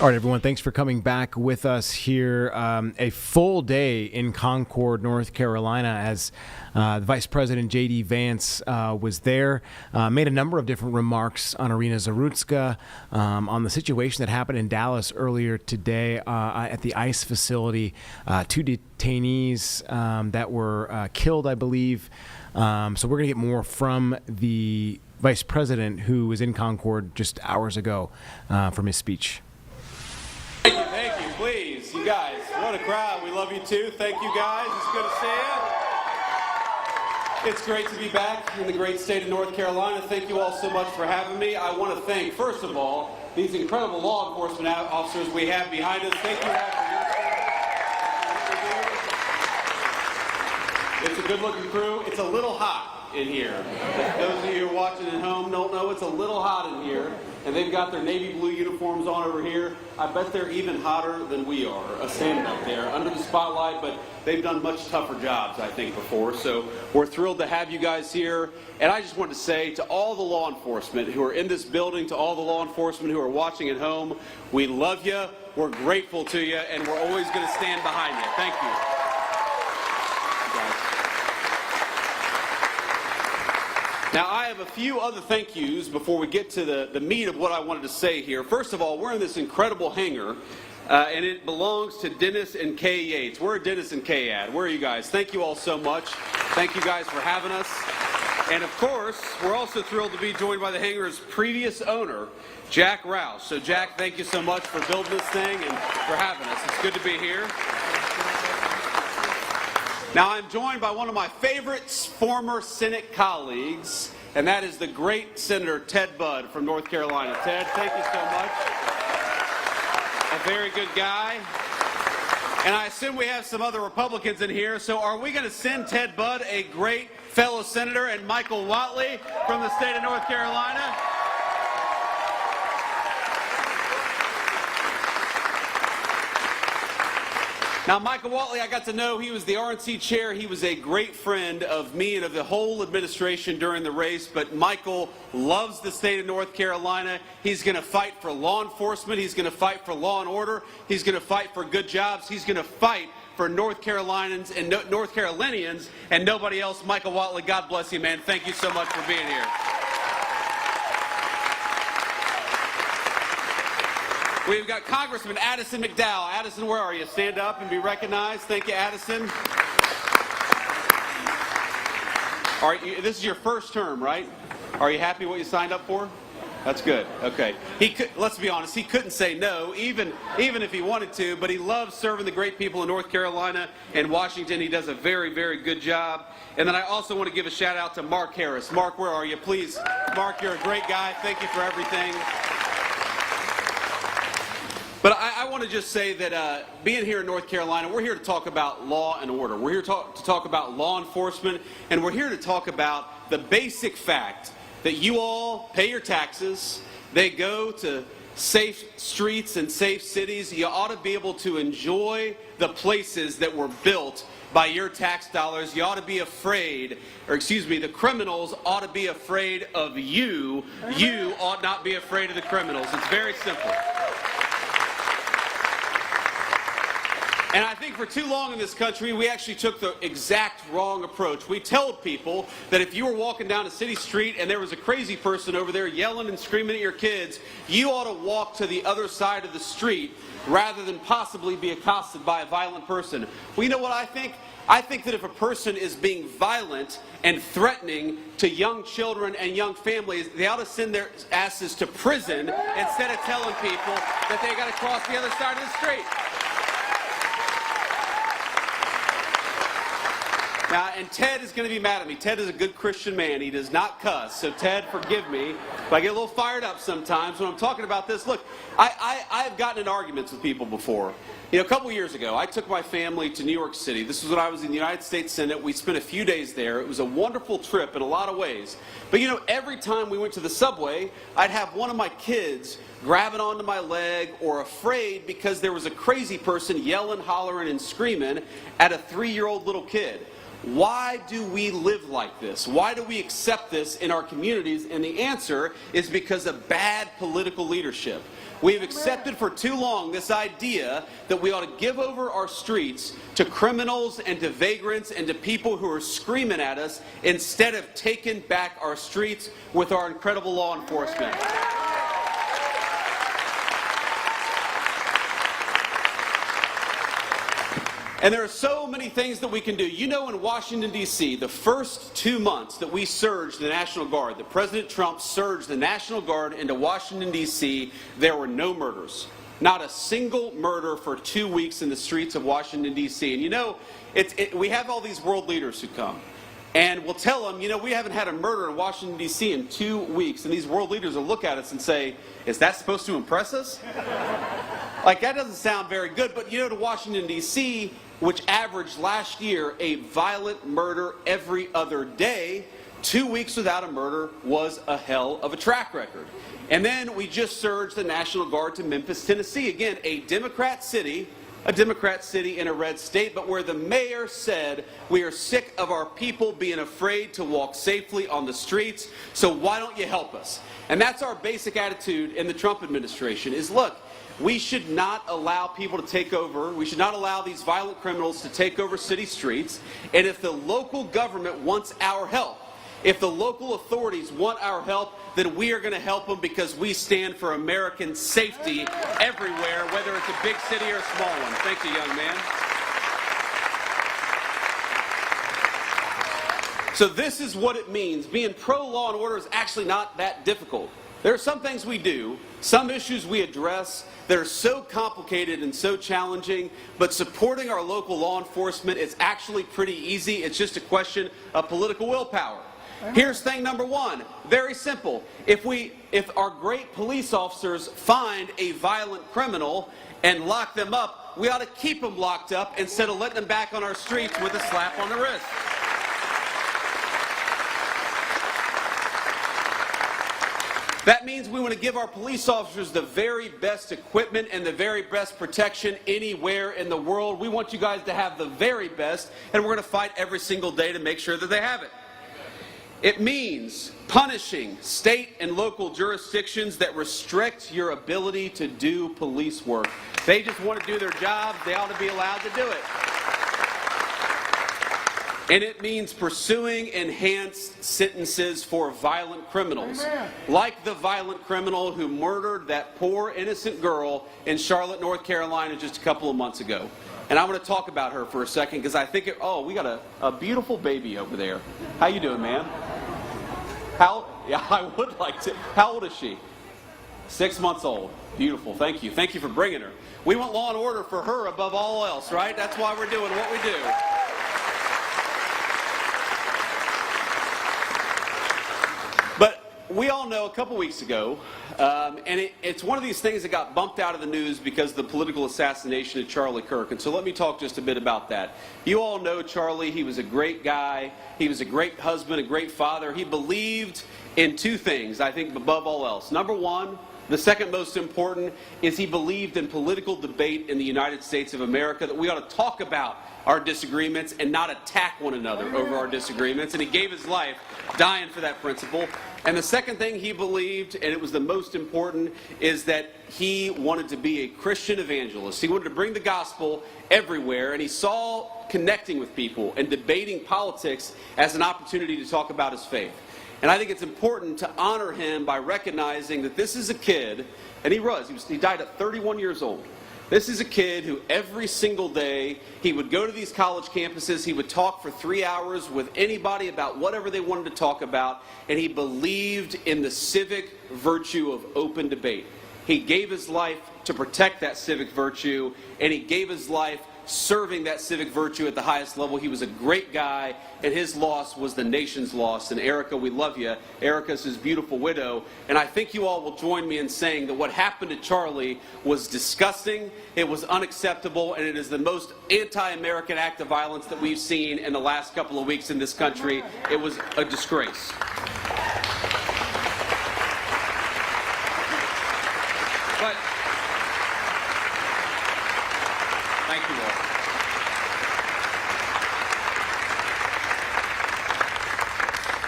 All right, everyone, thanks for coming back with us here. A full day in Concord, North Carolina, as Vice President J.D. Vance was there, made a number of different remarks on Irina Zarutska, on the situation that happened in Dallas earlier today at the ICE facility. 2 detainees that were killed, I believe. So we're going to get more from the Vice President, who was in Concord just hours ago from his speech. Thank you. Please, you guys, what a crowd. We love you too. Thank you guys. It's good to see you. It's great to be back in the great state of North Carolina. Thank you all so much for having me. I want to thank, first of all, these incredible law enforcement officers we have behind us. Thank you all for your good-looking crew. It's a little hot in here. Those of you who are watching at home don't know it's a little hot in here. And they've got their navy blue uniforms on over here. I bet they're even hotter than we are, standing up there under the spotlight, but they've done much tougher jobs, I think, before. So we're thrilled to have you guys here. And I just wanted to say to all the law enforcement who are in this building, to all the law enforcement who are watching at home, we love you, we're grateful to you, and we're always going to stand behind you. Thank you. Now, I have a few other thank yous before we get to the meat of what I wanted to say here. First of all, we're in this incredible hangar, and it belongs to Dennis and Kay Yates. Where are Dennis and Kay at? Where are you guys? Thank you all so much. Thank you guys for having us. And of course, we're also thrilled to be joined by the hangar's previous owner, Jack Rouse. So Jack, thank you so much for building this thing and for having us. It's good to be here. Now, I'm joined by one of my favorite former Senate colleagues, and that is the great Senator Ted Budd from North Carolina. Ted, thank you so much. A very good guy. And I assume we have some other Republicans in here, so are we going to send Ted Budd, a great fellow senator, and Michael Whatley from the state of North Carolina? Now, Michael Whatley, I got to know, he was the RNC chair. He was a great friend of me and of the whole administration during the race. But Michael loves the state of North Carolina. He's going to fight for law enforcement. He's going to fight for law and order. He's going to fight for good jobs. He's going to fight for North Carolinians and North Carolinians and nobody else. Michael Whatley, God bless you, man. Thank you so much for being here. We've got Congressman Addison McDowell. Addison, where are you? Stand up and be recognized. Thank you, Addison. All right, this is your first term, right? Are you happy what you signed up for? That's good. Okay. Let's be honest, he couldn't say no, even if he wanted to, but he loves serving the great people in North Carolina and Washington. He does a very, very good job. And then I also want to give a shout out to Mark Harris. Mark, where are you? Please. Mark, you're a great guy. Thank you for everything. But I want to just say that being here in North Carolina, we're here to talk about law and order. We're here to talk about law enforcement, and we're here to talk about the basic fact that you all pay your taxes. They go to safe streets and safe cities. You ought to be able to enjoy the places that were built by your tax dollars. You ought to be afraid, or excuse me, the criminals ought to be afraid of you. You ought not be afraid of the criminals. It's very simple. And I think for too long in this country, we actually took the exact wrong approach. We told people that if you were walking down a city street and there was a crazy person over there yelling and screaming at your kids, you ought to walk to the other side of the street rather than possibly be accosted by a violent person. Well, you know what I think? I think that if a person is being violent and threatening to young children and young families, they ought to send their asses to prison instead of telling people that they got to cross the other side of the street. Now, and Ted is going to be mad at me. Ted is a good Christian man. He does not cuss. So, Ted, forgive me if I get a little fired up sometimes when I'm talking about this. Look, I've gotten in arguments with people before. You know, a couple years ago, I took my family to New York City. This was when I was in the United States Senate. We spent a few days there. It was a wonderful trip in a lot of ways. But, you know, every time we went to the subway, I'd have one of my kids grabbing onto my leg or afraid because there was a crazy person yelling, hollering, and screaming at a 3-year-old little kid. Why do we live like this? Why do we accept this in our communities? And the answer is because of bad political leadership. We've accepted for too long this idea that we ought to give over our streets to criminals and to vagrants and to people who are screaming at us instead of taking back our streets with our incredible law enforcement. And there are so many things that we can do. You know, in Washington, D.C., the first 2 months that we surged the National Guard, that President Trump surged the National Guard into Washington, D.C., there were no murders. Not a single murder for 2 weeks in the streets of Washington, D.C. And you know, we have all these world leaders who come. And we'll tell them, you know, we haven't had a murder in Washington, D.C. in 2 weeks. And these world leaders will look at us and say, is that supposed to impress us? Like, that doesn't sound very good. But, you know, to Washington, D.C., which averaged last year a violent murder every other day, 2 weeks without a murder was a hell of a track record. And then we just surged the National Guard to Memphis, Tennessee. Again, a Democrat city in a red state, but where the mayor said, we are sick of our people being afraid to walk safely on the streets, so why don't you help us? And that's our basic attitude in the Trump administration is, look, we should not allow people to take over. We should not allow these violent criminals to take over city streets. And if the local government wants our help, if the local authorities want our help, then we are going to help them because we stand for American safety everywhere, whether it's a big city or a small one. Thank you, young man. So this is what it means. Being pro-law and order is actually not that difficult. There are some things we do, some issues we address that are so complicated and so challenging, but supporting our local law enforcement is actually pretty easy. It's just a question of political willpower. Here's thing number one, very simple. If our great police officers find a violent criminal and lock them up, we ought to keep them locked up instead of letting them back on our streets with a slap on the wrist. That means we want to give our police officers the very best equipment and the very best protection anywhere in the world. We want you guys to have the very best, and we're going to fight every single day to make sure that they have it. It means punishing state and local jurisdictions that restrict your ability to do police work. They just want to do their jobs. They ought to be allowed to do it. And it means pursuing enhanced sentences for violent criminals, like the violent criminal who murdered that poor innocent girl in Charlotte, North Carolina just a couple of months ago. And I want to talk about her for a second because I think, we got a beautiful baby over there. How you doing, man? Yeah, I would like to. How old is she? 6 months old. Beautiful. Thank you. Thank you for bringing her. We want law and order for her above all else, right? That's why we're doing what we do. We all know a couple weeks ago, and it's one of these things that got bumped out of the news because of the political assassination of Charlie Kirk. And so let me talk just a bit about that. You all know Charlie. He was a great guy. He was a great husband, a great father. He believed in two things, I think, above all else. Number one, the second most important, is he believed in political debate in the United States of America, that we ought to talk about our disagreements and not attack one another over our disagreements. And he gave his life dying for that principle. And the second thing he believed, and it was the most important, is that he wanted to be a Christian evangelist. He wanted to bring the gospel everywhere, and he saw connecting with people and debating politics as an opportunity to talk about his faith. And I think it's important to honor him by recognizing that this is a kid, and he died at 31 years old. This is a kid who every single day, he would go to these college campuses, he would talk for 3 hours with anybody about whatever they wanted to talk about, and he believed in the civic virtue of open debate. He gave his life to protect that civic virtue, and he gave his life serving that civic virtue at the highest level. He was a great guy, and his loss was the nation's loss. And Erica, we love you. Erica's his beautiful widow. And I think you all will join me in saying that what happened to Charlie was disgusting, it was unacceptable, and it is the most anti-American act of violence that we've seen in the last couple of weeks in this country. It was a disgrace. But thank you all.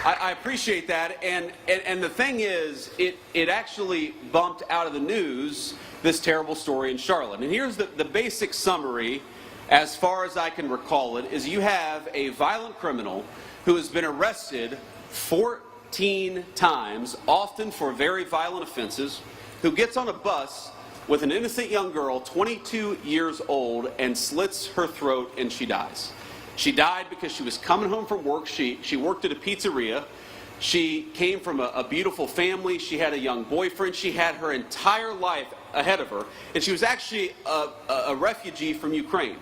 I appreciate that, and the thing is, it actually bumped out of the news this terrible story in Charlotte. And here's the basic summary, as far as I can recall it, is you have a violent criminal who has been arrested 14 times, often for very violent offenses, who gets on a bus with an innocent young girl, 22 years old, and slits her throat, and she dies. She died because she was coming home from work. She worked at a pizzeria. She came from a beautiful family. She had a young boyfriend. She had her entire life ahead of her. And she was actually a refugee from Ukraine.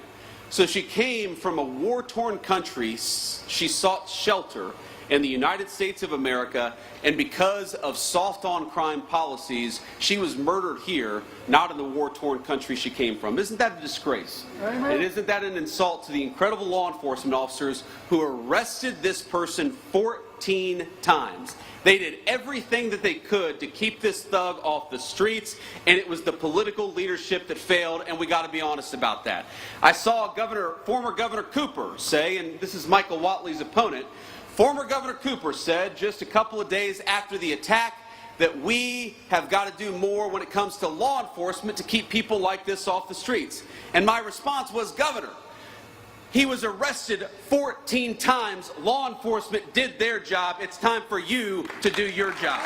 So she came from a war-torn country. She sought shelter in the United States of America, and because of soft-on-crime policies, she was murdered here, not in the war-torn country she came from. Isn't that a disgrace? And isn't that an insult to the incredible law enforcement officers who arrested this person 14 times? They did everything that they could to keep this thug off the streets, and it was the political leadership that failed, and we got to be honest about that. I saw former Governor Cooper say, and this is Michael Whatley's opponent, former Governor Cooper said just a couple of days after the attack that we have got to do more when it comes to law enforcement to keep people like this off the streets. And my response was, Governor, he was arrested 14 times. Law enforcement did their job. It's time for you to do your job.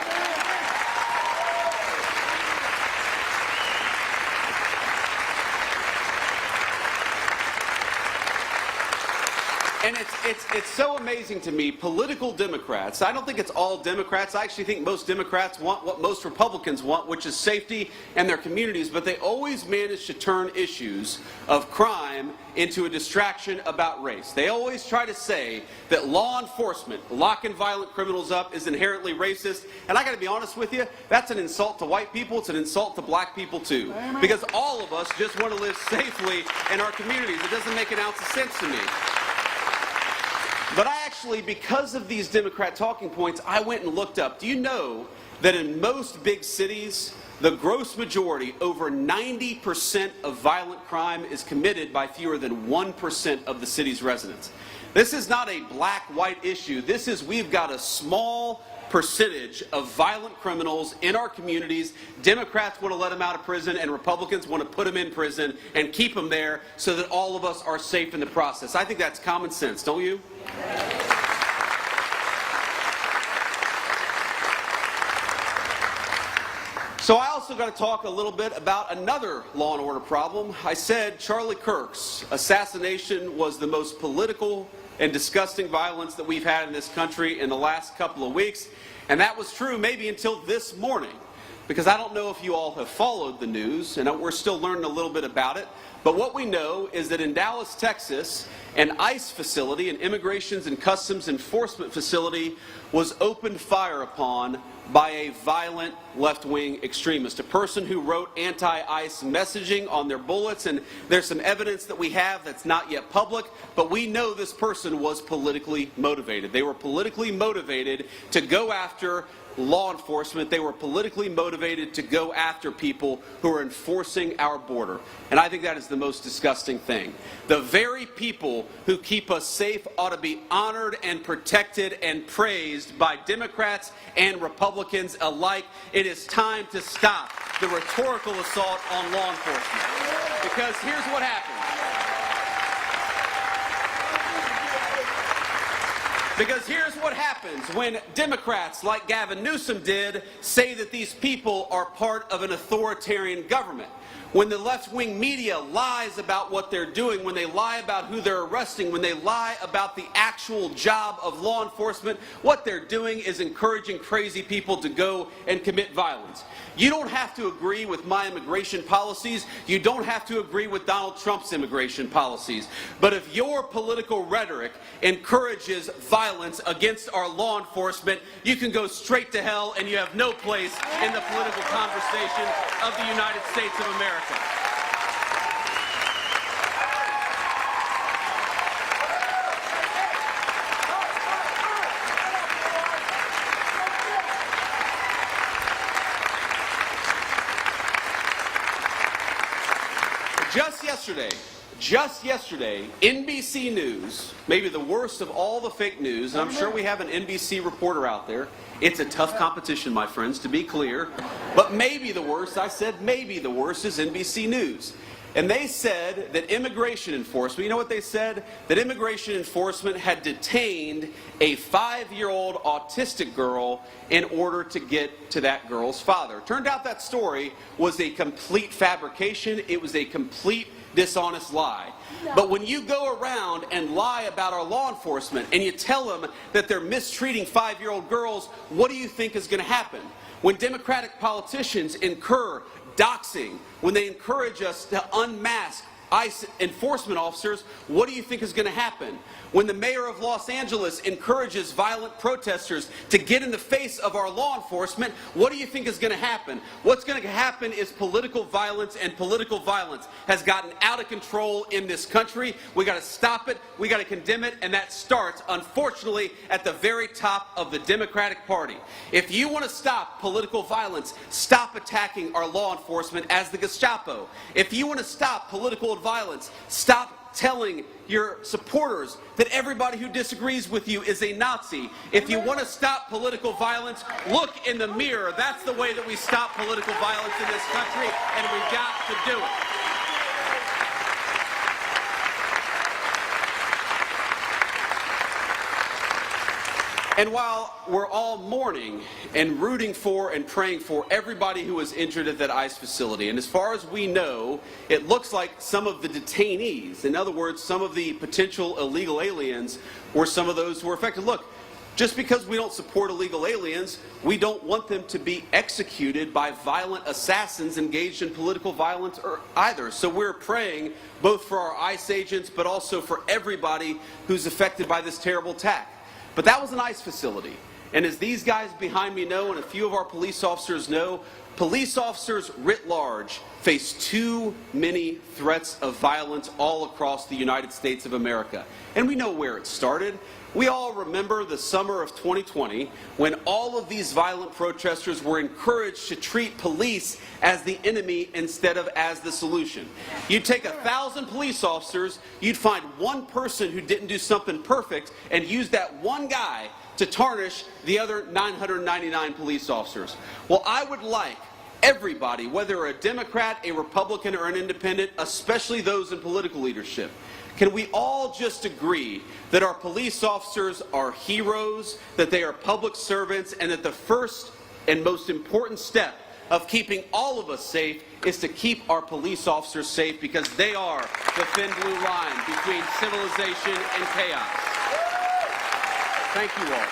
And it's so amazing to me, political Democrats, I don't think it's all Democrats, I actually think most Democrats want what most Republicans want, which is safety in their communities, but they always manage to turn issues of crime into a distraction about race. They always try to say that law enforcement, locking violent criminals up, is inherently racist, and I gotta be honest with you, that's an insult to white people, it's an insult to black people too, because all of us just want to live safely in our communities. It doesn't make an ounce of sense to me. But I actually, because of these Democrat talking points, I went and looked up. Do you know that in most big cities, the gross majority, over 90% of violent crime is committed by fewer than 1% of the city's residents? This is not a black-white issue. This is, we've got a small percentage of violent criminals in our communities. Democrats want to let them out of prison, and Republicans want to put them in prison and keep them there so that all of us are safe in the process. I think that's common sense, don't you? So I also got to talk a little bit about another law and order problem. I said Charlie Kirk's assassination was the most political and disgusting violence that we've had in this country in the last couple of weeks. And that was true maybe until this morning, because I don't know if you all have followed the news, and we're still learning a little bit about it. But what we know is that in Dallas, Texas, an ICE facility, an Immigrations and Customs Enforcement facility, was opened fire upon by a violent left-wing extremist, a person who wrote anti-ICE messaging on their bullets, and there's some evidence that we have that's not yet public, but we know this person was politically motivated. They were politically motivated to go after law enforcement. They were politically motivated to go after people who are enforcing our border. And I think that is the most disgusting thing. The very people who keep us safe ought to be honored and protected and praised by Democrats and Republicans alike. It is time to stop the rhetorical assault on law enforcement. Because here's what happens. Because here's what happens when Democrats, like Gavin Newsom did, say that these people are part of an authoritarian government. When the left-wing media lies about what they're doing, when they lie about who they're arresting, when they lie about the actual job of law enforcement, what they're doing is encouraging crazy people to go and commit violence. You don't have to agree with my immigration policies. You don't have to agree with Donald Trump's immigration policies. But if your political rhetoric encourages violence against our law enforcement, you can go straight to hell, and you have no place in the political conversation of the United States of America. Just yesterday, NBC News, maybe the worst of all the fake news, and I'm sure we have an NBC reporter out there. It's a tough competition, my friends, to be clear. But maybe the worst, I said maybe the worst, is NBC News. And they said that immigration enforcement, you know what they said? That immigration enforcement had detained a 5-year-old autistic girl in order to get to that girl's father. Turned out that story was a complete fabrication. It was a complete dishonest lie. But when you go around and lie about our law enforcement and you tell them that they're mistreating 5-year-old girls, what do you think is going to happen? When Democratic politicians incur doxing, when they encourage us to unmask ICE enforcement officers, what do you think is going to happen? When the mayor of Los Angeles encourages violent protesters to get in the face of our law enforcement, what do you think is going to happen? What's going to happen is political violence, and political violence has gotten out of control in this country. We got to stop it. We got to condemn it, and that starts, unfortunately, at the very top of the Democratic Party. If you want to stop political violence, stop attacking our law enforcement as the Gestapo. If you want to stop political violence, stop telling your supporters that everybody who disagrees with you is a Nazi. If you want to stop political violence, look in the mirror. That's the way that we stop political violence in this country, and we've got to do it. And while we're all mourning and rooting for and praying for everybody who was injured at that ICE facility, and as far as we know, it looks like some of the detainees, in other words, some of the potential illegal aliens, were some of those who were affected. Look, just because we don't support illegal aliens, we don't want them to be executed by violent assassins engaged in political violence either. So we're praying both for our ICE agents, but also for everybody who's affected by this terrible attack. But that was an ICE facility. And as these guys behind me know, and a few of our police officers know, police officers writ large face too many threats of violence all across the United States of America. And we know where it started. We all remember the summer of 2020 when all of these violent protesters were encouraged to treat police as the enemy instead of as the solution. You'd take 1,000 police officers, you'd find one person who didn't do something perfect and use that one guy to tarnish the other 999 police officers. Well, I would like everybody, whether a Democrat, a Republican, or an independent, especially those in political leadership, can we all just agree that our police officers are heroes, that they are public servants, and that the first and most important step of keeping all of us safe is to keep our police officers safe, because they are the thin blue line between civilization and chaos. Thank you all.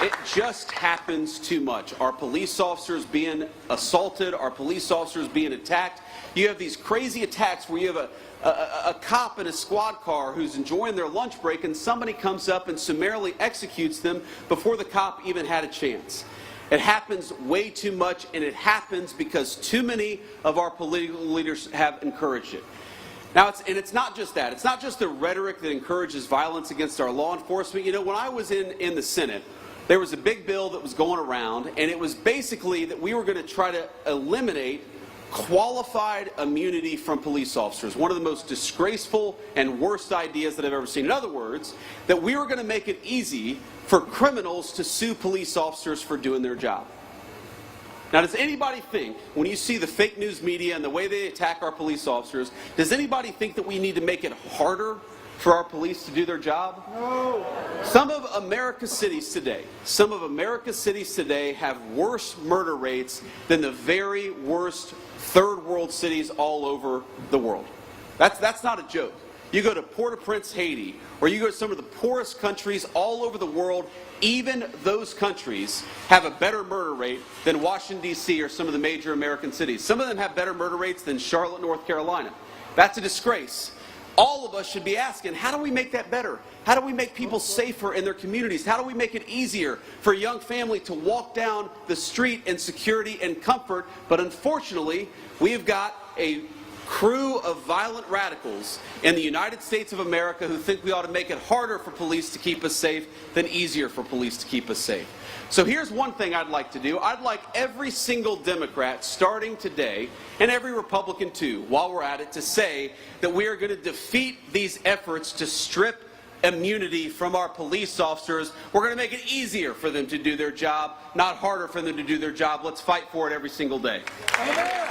It just happens too much. Our police officers being assaulted, our police officers being attacked. You have these crazy attacks where you have a cop in a squad car who's enjoying their lunch break, and somebody comes up and summarily executes them before the cop even had a chance. It happens way too much, and it happens because too many of our political leaders have encouraged it. Now, it's not just that. It's not just the rhetoric that encourages violence against our law enforcement. You know, when I was in the Senate, there was a big bill that was going around, and it was basically that we were going to try to eliminate qualified immunity from police officers. One of the most disgraceful and worst ideas that I've ever seen. In other words, that we were going to make it easy for criminals to sue police officers for doing their job. Now, does anybody think, when you see the fake news media and the way they attack our police officers, does anybody think that we need to make it harder for our police to do their job? No. Some of America's cities today have worse murder rates than the very worst third world cities all over the world. That's not a joke. You go to Port-au-Prince, Haiti, or you go to some of the poorest countries all over the world, even those countries have a better murder rate than Washington, D.C. or some of the major American cities. Some of them have better murder rates than Charlotte, North Carolina. That's a disgrace. All of us should be asking, how do we make that better? How do we make people safer in their communities? How do we make it easier for a young family to walk down the street in security and comfort? But unfortunately, we've got a crew of violent radicals in the United States of America who think we ought to make it harder for police to keep us safe than easier for police to keep us safe. So here's one thing I'd like to do. I'd like every single Democrat starting today, and every Republican too, while we're at it, to say that we are going to defeat these efforts to strip immunity from our police officers. We're going to make it easier for them to do their job, not harder for them to do their job. Let's fight for it every single day. Amen.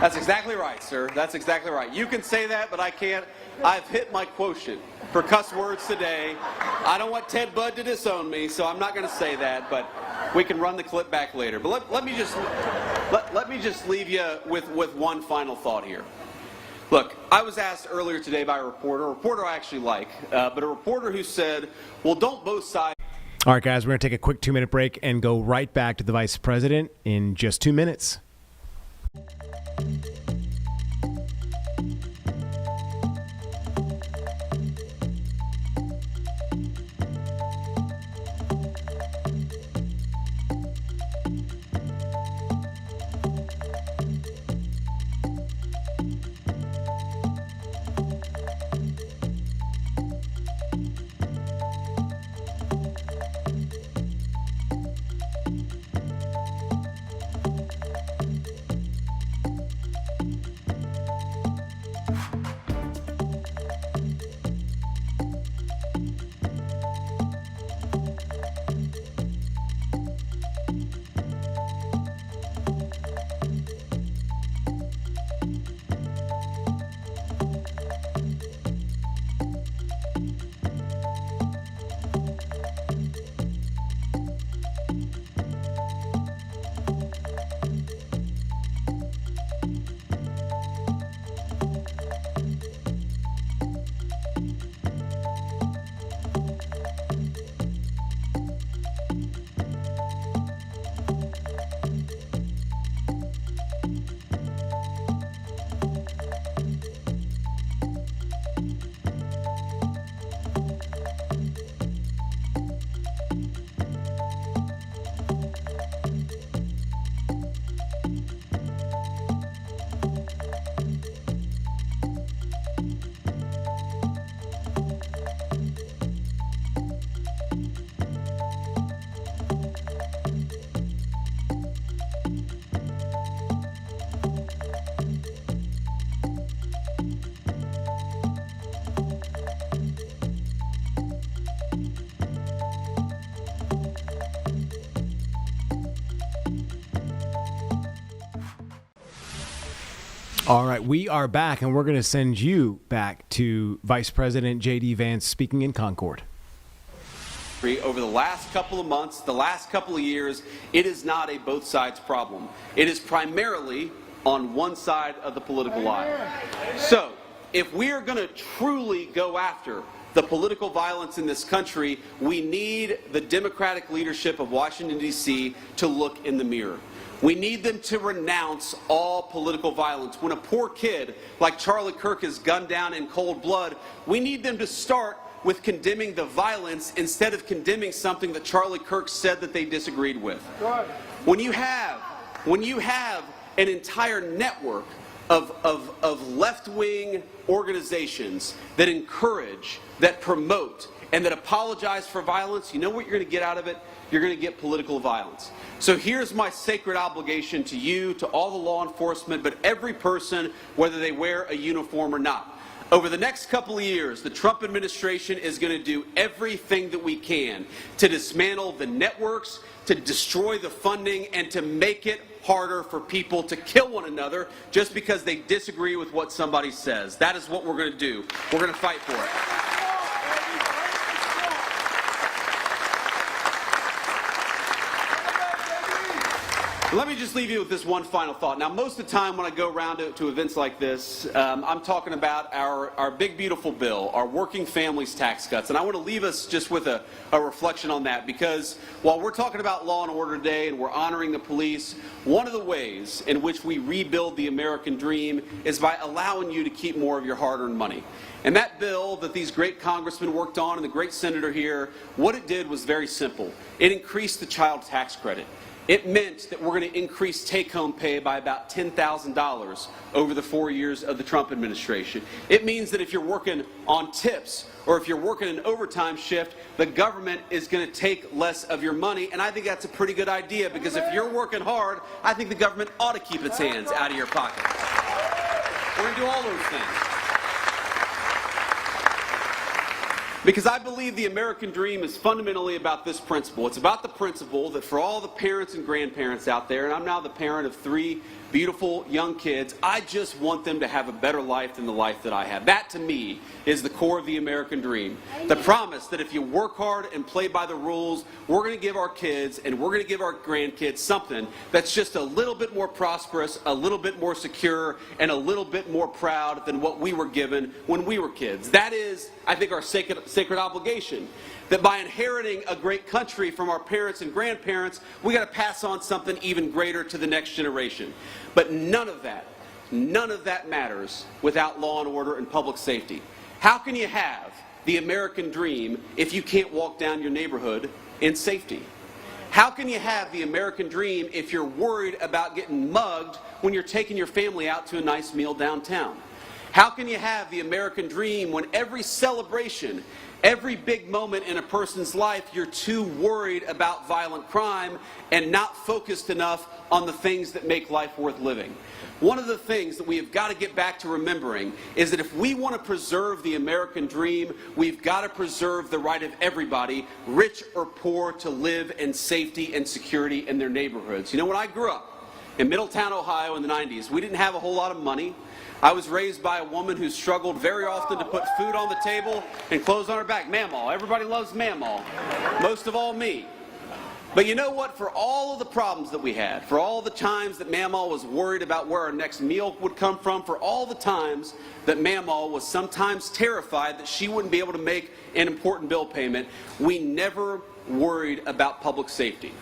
That's exactly right, sir. That's exactly right. You can say that, but I can't. I've hit my quotient for cuss words today. I don't want Ted Budd to disown me, so I'm not going to say that, but we can run the clip back later. But let me just leave you with one final thought here. Look, I was asked earlier today by a reporter I actually like, but a reporter who said, well, don't both sides. All right, guys, we're going to take a quick 2-minute break and go right back to the Vice President in just 2 minutes. All right, we are back, and we're going to send you back to Vice President J.D. Vance speaking in Concord. Over the last couple of months, the last couple of years, it is not a both sides problem. It is primarily on one side of the political aisle. So, if we are going to truly go after the political violence in this country, we need the Democratic leadership of Washington, D.C. to look in the mirror. We need them to renounce all political violence. When a poor kid like Charlie Kirk is gunned down in cold blood, we need them to start with condemning the violence instead of condemning something that Charlie Kirk said that they disagreed with. When you have an entire network of left-wing organizations that encourage, that promote, and that apologize for violence, you know what you're going to get out of it? You're going to get political violence. So here's my sacred obligation to you, to all the law enforcement, but every person, whether they wear a uniform or not. Over the next couple of years, the Trump administration is going to do everything that we can to dismantle the networks, to destroy the funding, and to make it harder for people to kill one another just because they disagree with what somebody says. That is what we're going to do. We're going to fight for it. Let me just leave you with this one final thought. Now, most of the time when I go around to events like this, I'm talking about our big, beautiful bill, our working families tax cuts. And I want to leave us just with a reflection on that, because while we're talking about law and order today and we're honoring the police, one of the ways in which we rebuild the American dream is by allowing you to keep more of your hard-earned money. And that bill that these great congressmen worked on and the great senator here, what it did was very simple. It increased the child tax credit. It meant that we're going to increase take-home pay by about $10,000 over the 4 years of the Trump administration. It means that if you're working on tips or if you're working an overtime shift, the government is going to take less of your money. And I think that's a pretty good idea, because if you're working hard, I think the government ought to keep its hands out of your pocket. We're going to do all those things. Because I believe the American dream is fundamentally about this principle. It's about the principle that for all the parents and grandparents out there, and I'm now the parent of 3 beautiful young kids, I just want them to have a better life than the life that I have. That, to me, is the core of the American dream. The promise that if you work hard and play by the rules, we're going to give our kids and we're going to give our grandkids something that's just a little bit more prosperous, a little bit more secure, and a little bit more proud than what we were given when we were kids. That is, I think, our sacred obligation. That by inheriting a great country from our parents and grandparents, we got to pass on something even greater to the next generation. But none of that matters without law and order and public safety. How can you have the American dream if you can't walk down your neighborhood in safety? How can you have the American dream if you're worried about getting mugged when you're taking your family out to a nice meal downtown? How can you have the American dream when every celebration, every big moment in a person's life, you're too worried about violent crime and not focused enough on the things that make life worth living? One of the things that we have got to get back to remembering is that if we want to preserve the American dream, we've got to preserve the right of everybody, rich or poor, to live in safety and security in their neighborhoods. You know, when I grew up in Middletown, Ohio in the 90s, we didn't have a whole lot of money. I was raised by a woman who struggled very often to put food on the table and clothes on her back. Mamaw. Everybody loves Mamaw. Most of all me. But you know what? For all of the problems that we had, for all the times that Mamaw was worried about where our next meal would come from, for all the times that Mamaw was sometimes terrified that she wouldn't be able to make an important bill payment, we never worried about public safety.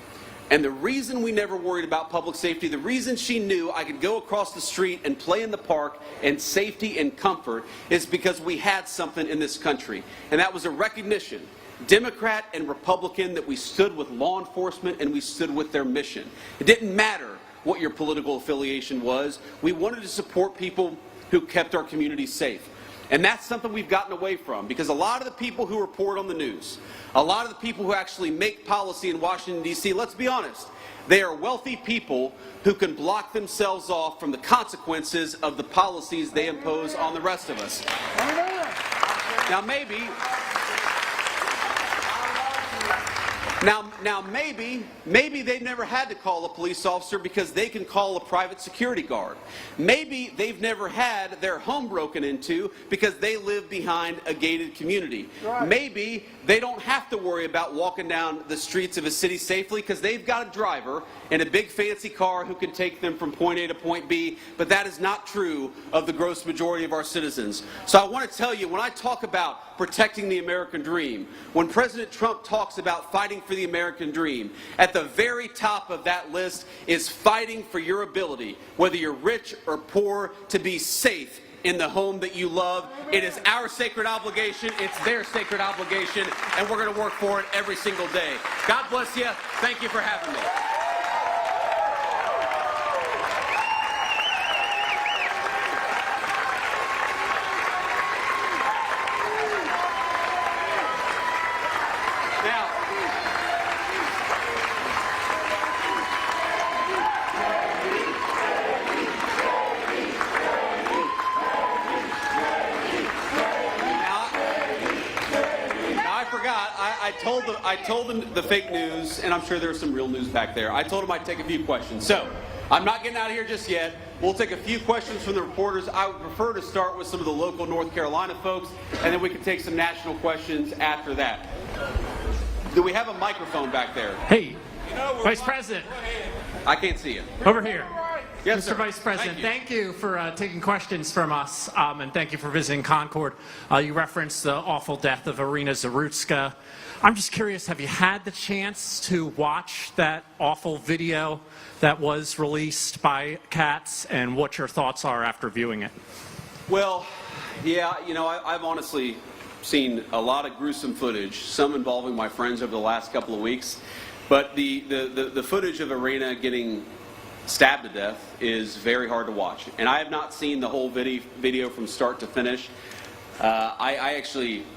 And the reason we never worried about public safety, the reason she knew I could go across the street and play in the park in safety and comfort, is because we had something in this country. And that was a recognition, Democrat and Republican, that we stood with law enforcement and we stood with their mission. It didn't matter what your political affiliation was. We wanted to support people who kept our communities safe. And that's something we've gotten away from, because a lot of the people who report on the news, a lot of the people who actually make policy in Washington, D.C., let's be honest, they are wealthy people who can block themselves off from the consequences of the policies they impose on the rest of us. Now maybe they've never had to call a police officer because they can call a private security guard. Maybe they've never had their home broken into because they live behind a gated community. Right. Maybe they don't have to worry about walking down the streets of a city safely because they've got a driver in a big fancy car who can take them from point A to point B, but that is not true of the gross majority of our citizens. So I want to tell you, when I talk about protecting the American dream, when President Trump talks about fighting for the American dream, at the very top of that list is fighting for your ability, whether you're rich or poor, to be safe in the home that you love. It is our sacred obligation, it's their sacred obligation, and we're going to work for it every single day. God bless you. Thank you for having me. I told them the fake news, and I'm sure there's some real news back there. I told them I'd take a few questions. So, I'm not getting out of here just yet. We'll take a few questions from the reporters. I would prefer to start with some of the local North Carolina folks, and then we can take some national questions after that. Do we have a microphone back there? Hey, Vice President. I can't see you. Over here. Yes, Mr. sir. Vice President, thank you for taking questions from us, and thank you for visiting Concord. You referenced the awful death of Irina Zarutska. I'm just curious, have you had the chance to watch that awful video that was released by Katz, and what your thoughts are after viewing it? Well, yeah, you know, I've honestly seen a lot of gruesome footage, some involving my friends over the last couple of weeks, but the footage of Irina getting stabbed to death is very hard to watch. And I have not seen the whole video from start to finish. I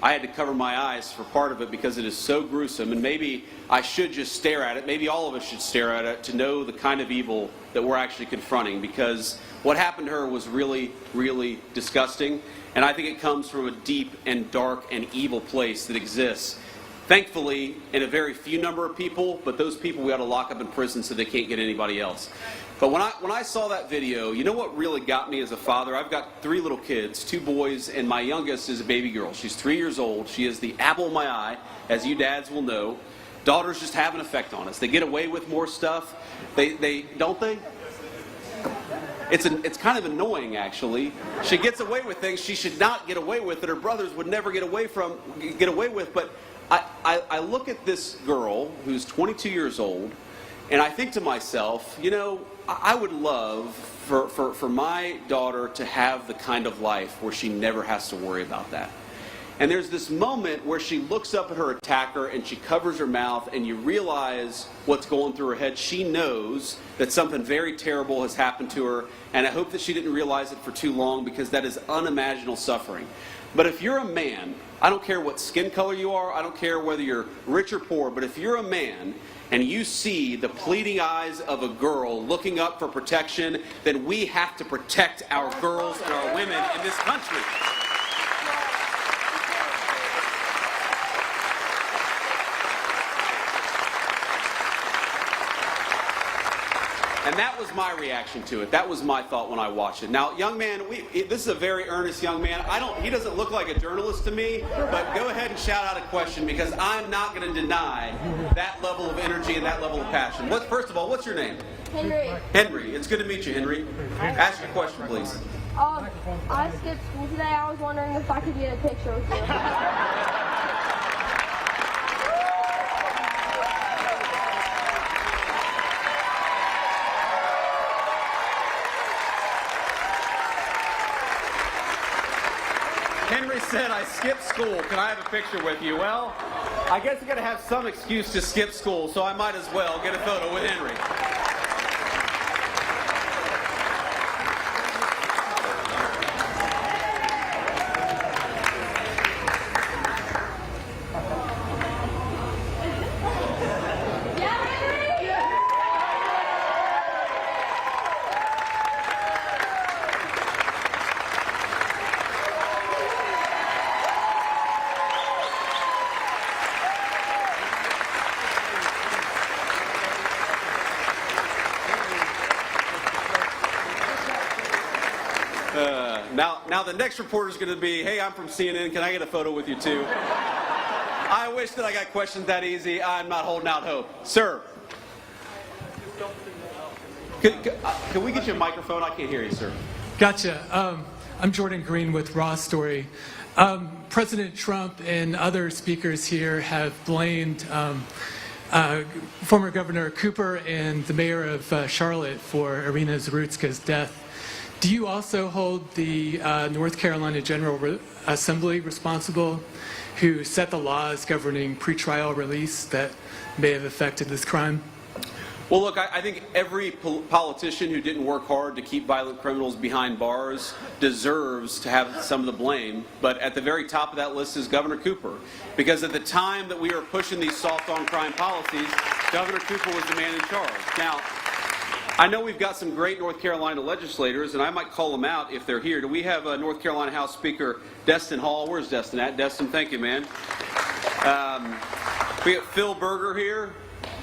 had to cover my eyes for part of it because it is so gruesome, and maybe I should just stare at it. Maybe all of us should stare at it to know the kind of evil that we're actually confronting, because what happened to her was really, really disgusting, and I think it comes from a deep and dark and evil place that exists. Thankfully, in a very few number of people, but those people we ought to lock up in prison so they can't get anybody else. But when I saw that video, you know what really got me as a father? I've got 3 little kids, 2 boys, and my youngest is a baby girl. She's 3 years old. She is the apple of my eye, as you dads will know. Daughters just have an effect on us. They get away with more stuff. They don't they? It's kind of annoying, actually. She gets away with things she should not get away with that her brothers would never get away with. But I look at this girl who's 22 years old, and I think to myself, you know, I would love for my daughter to have the kind of life where she never has to worry about that. And there's this moment where she looks up at her attacker and she covers her mouth, and you realize what's going through her head. She knows that something very terrible has happened to her, and I hope that she didn't realize it for too long, because that is unimaginable suffering. But if you're a man, I don't care what skin color you are, I don't care whether you're rich or poor, but if you're a man and you see the pleading eyes of a girl looking up for protection, then we have to protect our girls and our women in this country. And that was my reaction to it. That was my thought when I watched it. Now, young man, this is a very earnest young man. He doesn't look like a journalist to me, but go ahead and shout out a question, because I'm not going to deny that level of energy and that level of passion. First of all, what's your name? Henry. Henry. It's good to meet you, Henry. Ask your question, please. I skipped school today. I was wondering if I could get a picture with you. Henry said, I skipped school. Can I have a picture with you? Well, I guess I'm going to have some excuse to skip school, so I might as well get a photo with Henry. Now the next reporter is going to be, hey, I'm from CNN. Can I get a photo with you too? I wish that I got questions that easy. I'm not holding out hope. Sir. Can we get you a microphone? I can't hear you, sir. Gotcha. I'm Jordan Green with Raw Story. President Trump and other speakers here have blamed former Governor Cooper and the mayor of Charlotte for Irina Zarutska's death. Do you also hold the North Carolina General Assembly responsible, who set the laws governing pretrial release that may have affected this crime? Well, look, I think every politician who didn't work hard to keep violent criminals behind bars deserves to have some of the blame. But at the very top of that list is Governor Cooper. Because at the time that we were pushing these soft-on-crime policies, Governor Cooper was the man in charge. Now, I know we've got some great North Carolina legislators, and I might call them out if they're here. Do we have North Carolina House Speaker Destin Hall? Where's Destin at? Destin, thank you, man. We got Phil Berger here.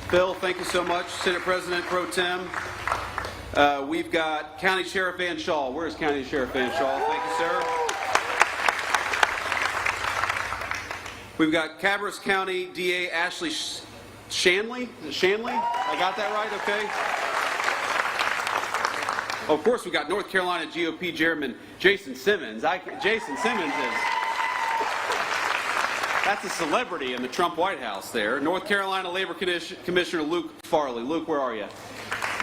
Phil, thank you so much. Senate President Pro Tem. We've got County Sheriff Van Shaw. Where's County Sheriff Van Shaw? Thank you, sir. We've got Cabarrus County DA Ashley Shanley. Is it Shanley? I got that right? Okay. Of course, we got North Carolina GOP Chairman Jason Simmons. Jason Simmons that's a celebrity in the Trump White House there. North Carolina Labor Commissioner Luke Farley. Luke, where are you?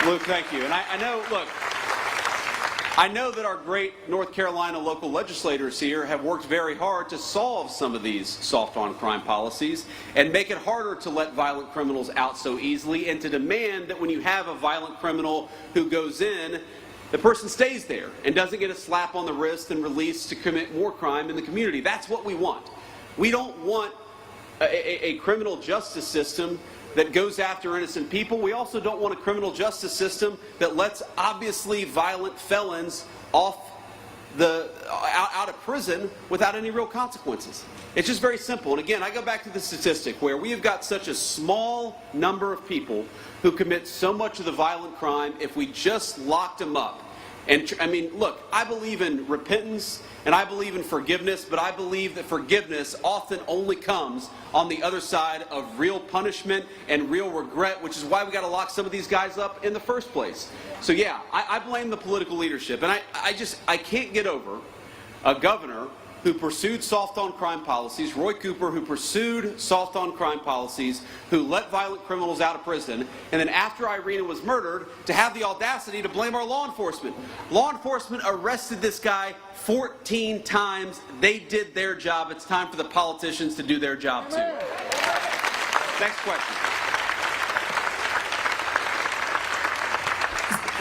Luke, thank you. And I know that our great North Carolina local legislators here have worked very hard to solve some of these soft-on-crime policies and make it harder to let violent criminals out so easily, and to demand that when you have a violent criminal who goes in, the person stays there and doesn't get a slap on the wrist and released to commit more crime in the community. That's what we want. We don't want a criminal justice system that goes after innocent people. We also don't want a criminal justice system that lets obviously violent felons out of prison without any real consequences. It's just very simple. And again, I go back to the statistic where we have got such a small number of people who commit so much of the violent crime. If we just locked them up, and I mean, look, I believe in repentance and I believe in forgiveness, but I believe that forgiveness often only comes on the other side of real punishment and real regret, which is why we got to lock some of these guys up in the first place. So yeah, I blame the political leadership, and I can't get over a governor who pursued soft-on-crime policies, Roy Cooper, who pursued soft-on-crime policies, who let violent criminals out of prison, and then after Irina was murdered, to have the audacity to blame our law enforcement. Law enforcement arrested this guy 14 times. They did their job. It's time for the politicians to do their job, too. Next question.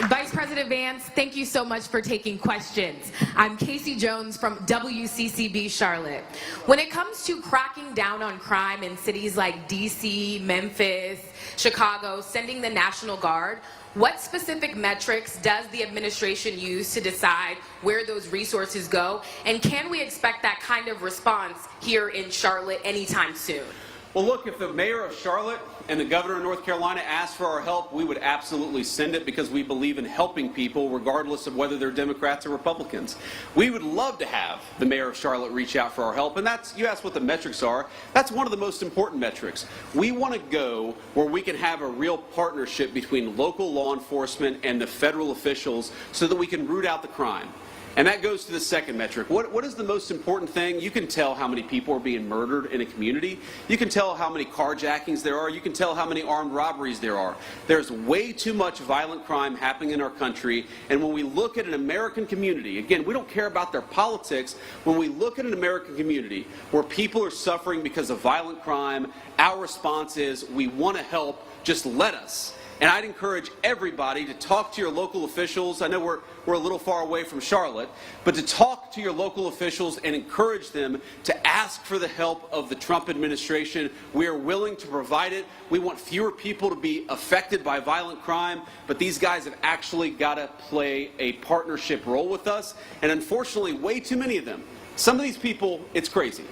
Vice President Vance, thank you so much for taking questions. I'm Casey Jones from WCCB Charlotte. When it comes to cracking down on crime in cities like DC, Memphis, Chicago, sending the National Guard, what specific metrics does the administration use to decide where those resources go? And can we expect that kind of response here in Charlotte anytime soon? Well, look, if the mayor of Charlotte and the governor of North Carolina asked for our help, we would absolutely send it because we believe in helping people regardless of whether they're Democrats or Republicans. We would love to have the mayor of Charlotte reach out for our help, and that's, you asked what the metrics are, that's one of the most important metrics. We want to go where we can have a real partnership between local law enforcement and the federal officials so that we can root out the crime. And that goes to the second metric. What is the most important thing? You can tell how many people are being murdered in a community. You can tell how many carjackings there are. You can tell how many armed robberies there are. There's way too much violent crime happening in our country. And when we look at an American community, again, we don't care about their politics. When we look at an American community where people are suffering because of violent crime, our response is we want to help, just let us. And I'd encourage everybody to talk to your local officials. I know we're a little far away from Charlotte, but to talk to your local officials and encourage them to ask for the help of the Trump administration. We are willing to provide it. We want fewer people to be affected by violent crime, but these guys have actually got to play a partnership role with us. And unfortunately, way too many of them. Some of these people, it's crazy.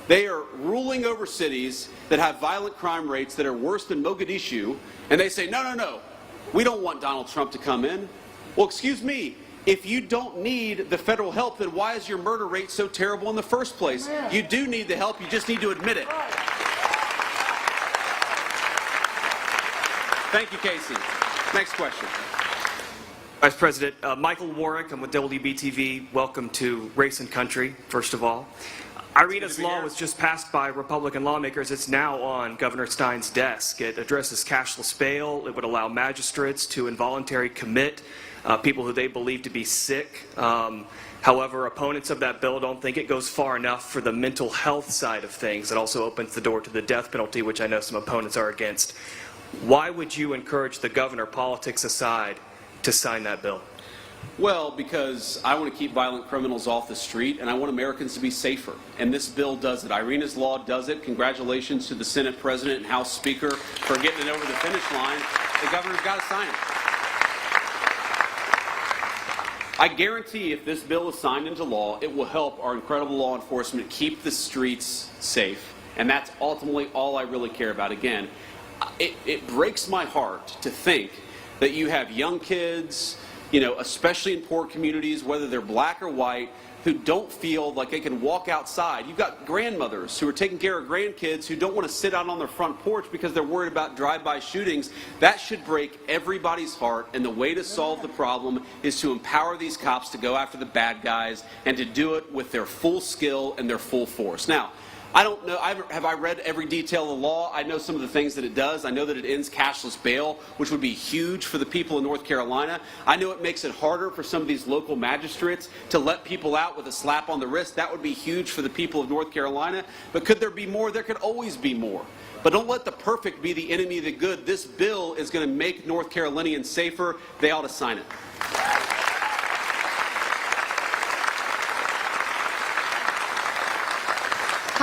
They are ruling over cities that have violent crime rates that are worse than Mogadishu, and they say, no, no, no, we don't want Donald Trump to come in. Well, excuse me, if you don't need the federal help, then why is your murder rate so terrible in the first place? You do need the help, you just need to admit it. Thank you, Casey. Next question. Vice President, Michael Warwick, I'm with WBTV. Welcome to Race and Country, first of all. Irina's law was just passed by Republican lawmakers. It's now on Governor Stein's desk. It addresses cashless bail. It would allow magistrates to involuntarily commit people who they believe to be sick. However, opponents of that bill don't think it goes far enough for the mental health side of things. It also opens the door to the death penalty, which I know some opponents are against. Why would you encourage the governor, politics aside, to sign that bill? Well, because I want to keep violent criminals off the street, and I want Americans to be safer. And this bill does it. Irina's law does it. Congratulations to the Senate President and House Speaker for getting it over the finish line. The governor's got to sign it. I guarantee if this bill is signed into law, it will help our incredible law enforcement keep the streets safe. And that's ultimately all I really care about. Again, it breaks my heart to think that you have young kids, you know, especially in poor communities, whether they're black or white, who don't feel like they can walk outside. You've got grandmothers who are taking care of grandkids who don't want to sit out on their front porch because they're worried about drive-by shootings. That should break everybody's heart, and the way to solve the problem is to empower these cops to go after the bad guys and to do it with their full skill and their full force. Now, I don't know, have I read every detail of the law? I know some of the things that it does. I know that it ends cashless bail, which would be huge for the people in North Carolina. I know it makes it harder for some of these local magistrates to let people out with a slap on the wrist. That would be huge for the people of North Carolina. But could there be more? There could always be more. But don't let the perfect be the enemy of the good. This bill is going to make North Carolinians safer. They ought to sign it.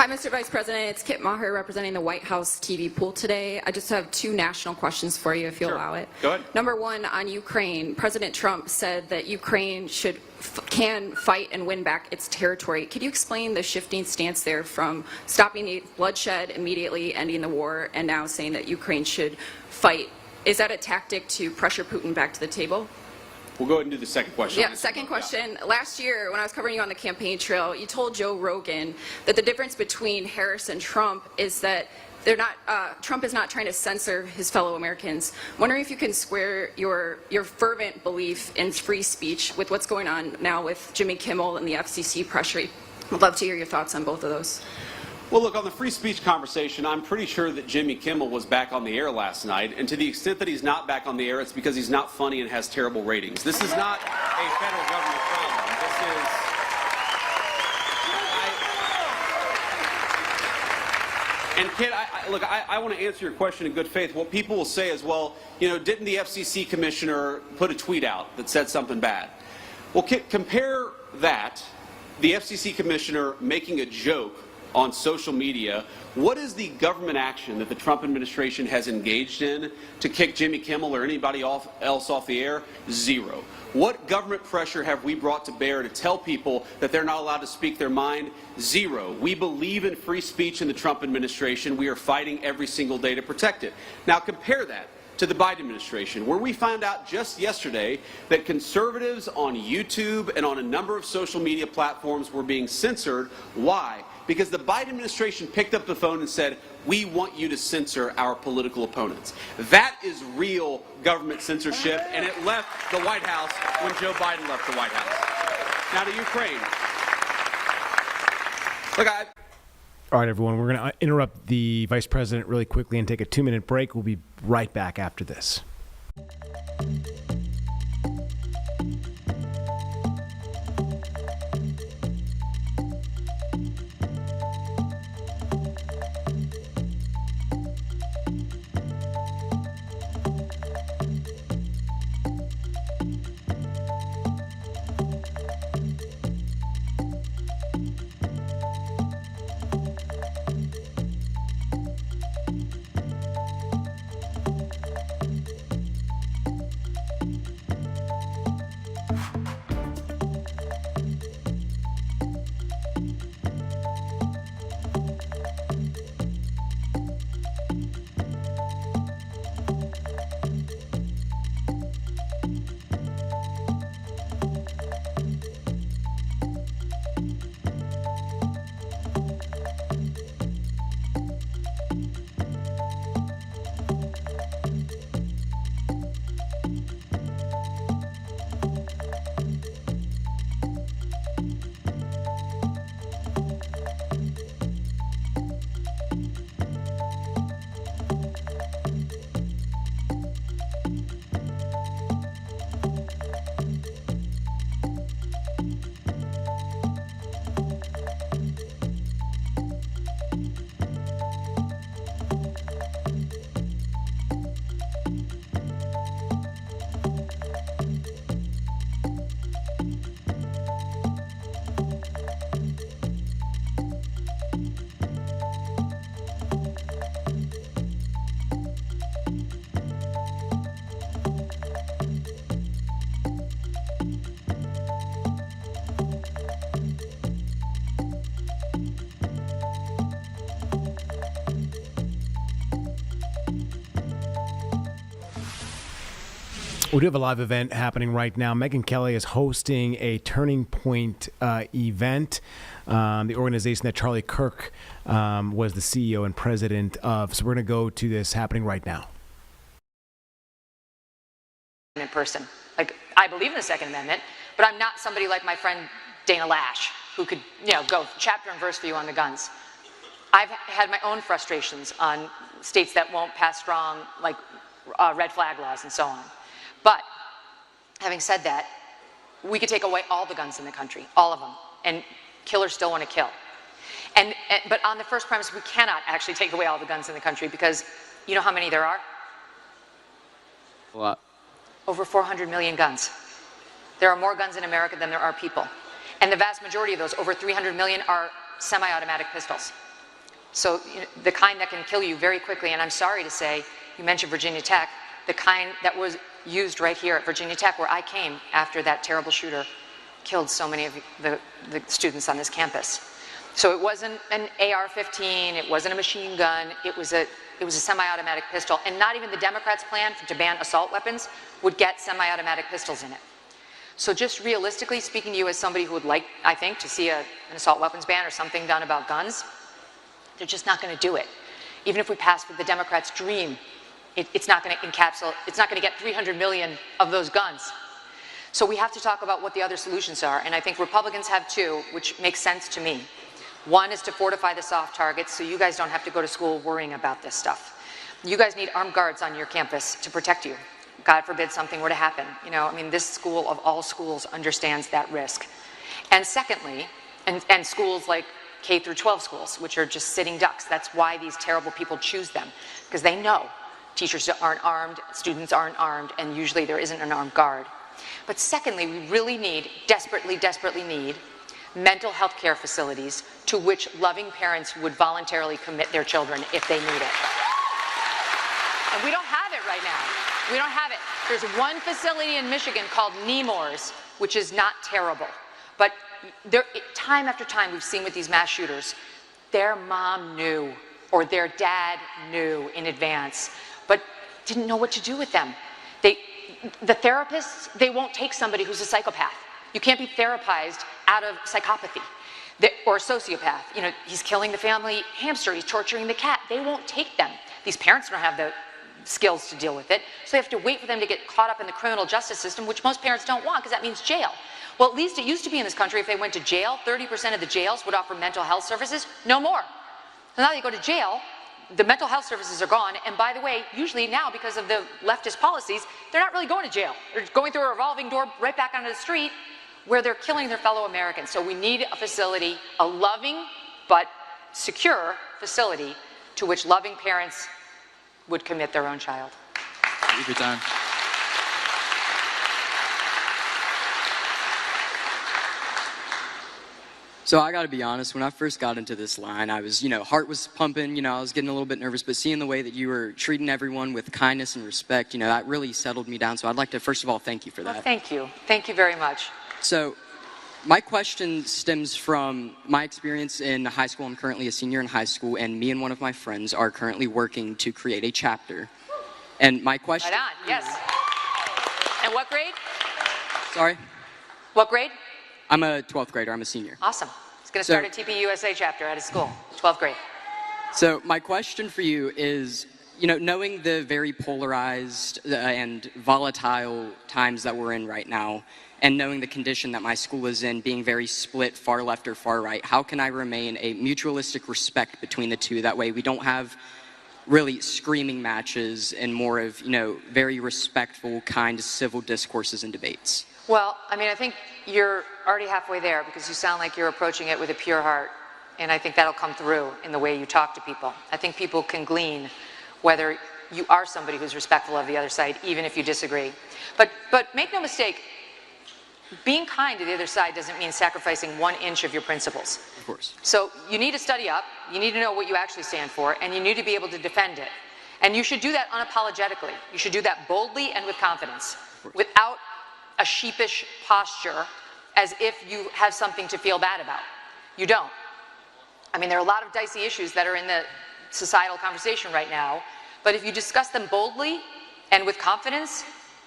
Hi, Mr. Vice President. It's Kit Maher representing the White House TV pool today. I just have 2 national questions for you, if you'll allow it. Go ahead. Number 1, on Ukraine. President Trump said that Ukraine can fight and win back its territory. Could you explain the shifting stance there from stopping the bloodshed immediately, ending the war, and now saying that Ukraine should fight? Is that a tactic to pressure Putin back to the table? We'll go ahead and do the second question. Yeah, second question. Last year, when I was covering you on the campaign trail, you told Joe Rogan that the difference between Harris and Trump is that Trump is not trying to censor his fellow Americans. I'm wondering if you can square your fervent belief in free speech with what's going on now with Jimmy Kimmel and the FCC pressure. I'd love to hear your thoughts on both of those. Well, look, on the free speech conversation, I'm pretty sure that Jimmy Kimmel was back on the air last night, and to the extent that he's not back on the air, it's because he's not funny and has terrible ratings. This is not a federal government problem. This is... And Kit, I want to answer your question in good faith. What people will say is, well, didn't the FCC commissioner put a tweet out that said something bad? Well, Kit, compare that, the FCC commissioner making a joke on social media. What is the government action that the Trump administration has engaged in to kick Jimmy Kimmel or anybody else off the air? Zero. What government pressure have we brought to bear to tell people that they're not allowed to speak their mind? Zero. We believe in free speech in the Trump administration. We are fighting every single day to protect it. Now compare that to the Biden administration, where we found out just yesterday that conservatives on YouTube and on a number of social media platforms were being censored. Why? Because the Biden administration picked up the phone and said, we want you to censor our political opponents. That is real government censorship, and it left the White House when Joe Biden left the White House. Now to Ukraine. Look, all right, everyone, we're going to interrupt the Vice President really quickly and take a 2-minute break. We'll be right back after this. We do have a live event happening right now. Megyn Kelly is hosting a Turning Point event, the organization that Charlie Kirk was the CEO and president of. So we're going to go to this happening right now. In person. Like, I believe in the Second Amendment, but I'm not somebody like my friend Dana Lash, who could, go chapter and verse for you on the guns. I've had my own frustrations on states that won't pass strong, like red flag laws and so on. But having said that, we could take away all the guns in the country, all of them, and killers still want to kill. But on the first premise, we cannot actually take away all the guns in the country because you know how many there are? A lot. Over 400 million guns. There are more guns in America than there are people. And the vast majority of those, over 300 million, are semi-automatic pistols. So the kind that can kill you very quickly, and I'm sorry to say, you mentioned Virginia Tech, the kind that was used right here at Virginia Tech, where I came after that terrible shooter killed so many of the students on this campus. So it wasn't an AR-15, it wasn't a machine gun, it was a semi-automatic pistol, and not even the Democrats' plan to ban assault weapons would get semi-automatic pistols in it. So just realistically speaking to you as somebody who would like, I think, to see an assault weapons ban or something done about guns, they're just not going to do it. Even if we pass with the Democrats' dream, it's not going to encapsulate, it's not going to get 300 million of those guns. So we have to talk about what the other solutions are, and I think Republicans have two, which makes sense to me. One is to fortify the soft targets so you guys don't have to go to school worrying about this stuff. You guys need armed guards on your campus to protect you. God forbid something were to happen. You know, I mean, this school of all schools understands that risk. And secondly, and schools like K through 12 schools, which are just sitting ducks, that's why these terrible people choose them, because they know teachers aren't armed, students aren't armed, and usually there isn't an armed guard. But secondly, we really need, desperately need, mental health care facilities to which loving parents would voluntarily commit their children if they need it. And we don't have it right now. We don't have it. There's one facility in Michigan called Nemours, which is not terrible. But time after time we've seen with these mass shooters, their mom knew or their dad knew in advance, but didn't know what to do with them. The therapists, they won't take somebody who's a psychopath. You can't be therapized out of psychopathy or a sociopath. You know, he's killing the family hamster, he's torturing the cat. They won't take them. These parents don't have the skills to deal with it, so they have to wait for them to get caught up in the criminal justice system, which most parents don't want because that means jail. Well, at least it used to be in this country if they went to jail, 30% of the jails would offer mental health services, no more. So now they go to jail, the mental health services are gone, and by the way, usually now because of the leftist policies, they're not really going to jail. They're going through a revolving door right back onto the street where they're killing their fellow Americans. So we need a facility, a loving but secure facility to which loving parents would commit their own child. Thank you for your time. So I got to be honest, when I first got into this line, I was, heart was pumping, I was getting a little bit nervous, but seeing the way that you were treating everyone with kindness and respect, that really settled me down. So I'd like to, first of all, thank you for that. Well, thank you. Thank you very much. So my question stems from my experience in high school. I'm currently a senior in high school, and me and one of my friends are currently working to create a chapter. And my question... Right on, yes. And what grade? Sorry? What grade? I'm a 12th grader. I'm a senior. Awesome. He's going to start a TPUSA chapter at his school, 12th grade. So my question for you is, knowing the very polarized and volatile times that we're in right now, and knowing the condition that my school is in, being very split, far left or far right, how can I remain a mutualistic respect between the two? That way we don't have really screaming matches and more of, very respectful, kind, civil discourses and debates. Well, I mean, I think you're already halfway there because you sound like you're approaching it with a pure heart, and I think that'll come through in the way you talk to people. I think people can glean whether you are somebody who's respectful of the other side, even if you disagree. But make no mistake, being kind to the other side doesn't mean sacrificing 1 inch of your principles. Of course. So you need to study up, you need to know what you actually stand for, and you need to be able to defend it. And you should do that unapologetically. You should do that boldly and with confidence, without a sheepish posture as if you have something to feel bad about. You don't. I mean, there are a lot of dicey issues that are in the societal conversation right now, but if you discuss them boldly and with confidence,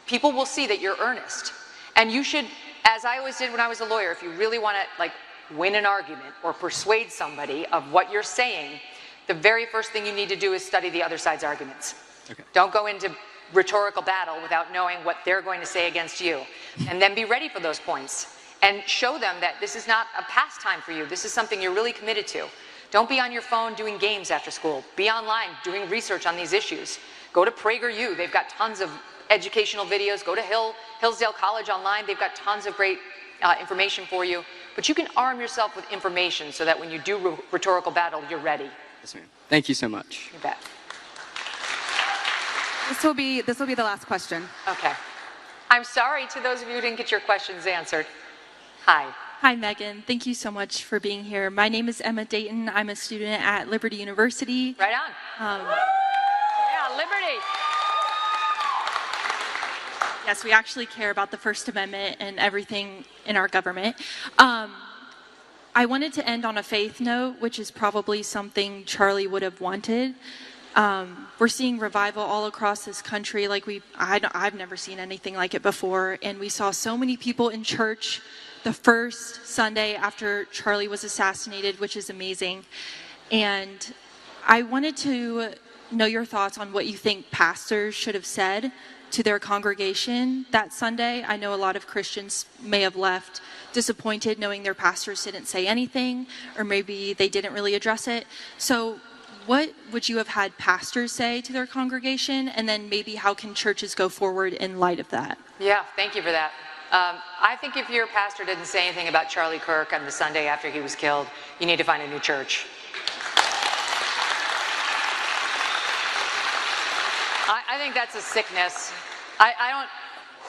people will see that you're earnest. And you should, as I always did when I was a lawyer, if you really want to win an argument or persuade somebody of what you're saying, the very first thing you need to do is study the other side's arguments. Okay. Don't go into rhetorical battle without knowing what they're going to say against you. And then be ready for those points and show them that this is not a pastime for you. This is something you're really committed to. Don't be on your phone doing games after school. Be online doing research on these issues. Go to PragerU. They've got tons of educational videos. Go to Hillsdale College online. They've got tons of great information for you. But you can arm yourself with information so that when you do rhetorical battle, you're ready. Yes, ma'am. Thank you so much. You bet. This will be the last question. Okay. I'm sorry to those of you who didn't get your questions answered. Hi. Hi, Megan. Thank you so much for being here. My name is Emma Dayton. I'm a student at Liberty University. Right on. Yeah, Liberty. Yes, we actually care about the First Amendment and everything in our government. I wanted to end on a faith note, which is probably something Charlie would have wanted. We're seeing revival all across this country I've never seen anything like it before. And we saw so many people in church the first Sunday after Charlie was assassinated, which is amazing. And I wanted to know your thoughts on what you think pastors should have said to their congregation that Sunday. I know a lot of Christians may have left disappointed knowing their pastors didn't say anything, or maybe they didn't really address it. So what would you have had pastors say to their congregation? And then maybe how can churches go forward in light of that? Yeah, thank you for that. I think if your pastor didn't say anything about Charlie Kirk on the Sunday after he was killed, you need to find a new church. I think that's a sickness.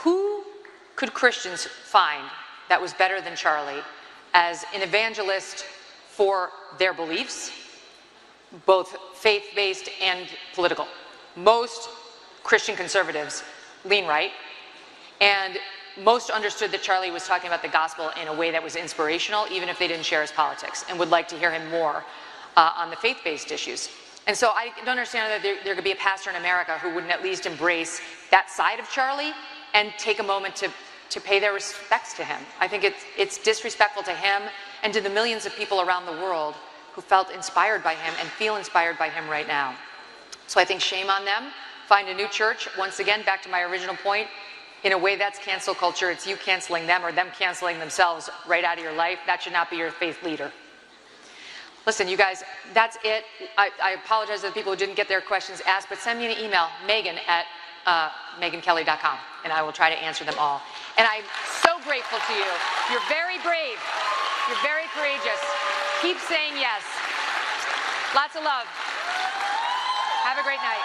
Who could Christians find that was better than Charlie as an evangelist for their beliefs, both faith-based and political? Most Christian conservatives lean right, and most understood that Charlie was talking about the gospel in a way that was inspirational, even if they didn't share his politics, and would like to hear him more on the faith-based issues. And so I don't understand that there could be a pastor in America who wouldn't at least embrace that side of Charlie and take a moment to pay their respects to him. I think it's disrespectful to him and to the millions of people around the world who felt inspired by him and feel inspired by him right now. So I think shame on them. Find a new church. Once again, back to my original point, in a way that's cancel culture. It's you canceling them or them canceling themselves right out of your life. That should not be your faith leader. Listen, you guys, that's it. I apologize to the people who didn't get their questions asked, but send me an email, megan@megankelly.com, and I will try to answer them all. And I'm so grateful to you. You're very brave. You're very courageous. Keep saying yes. Lots of love. Have a great night.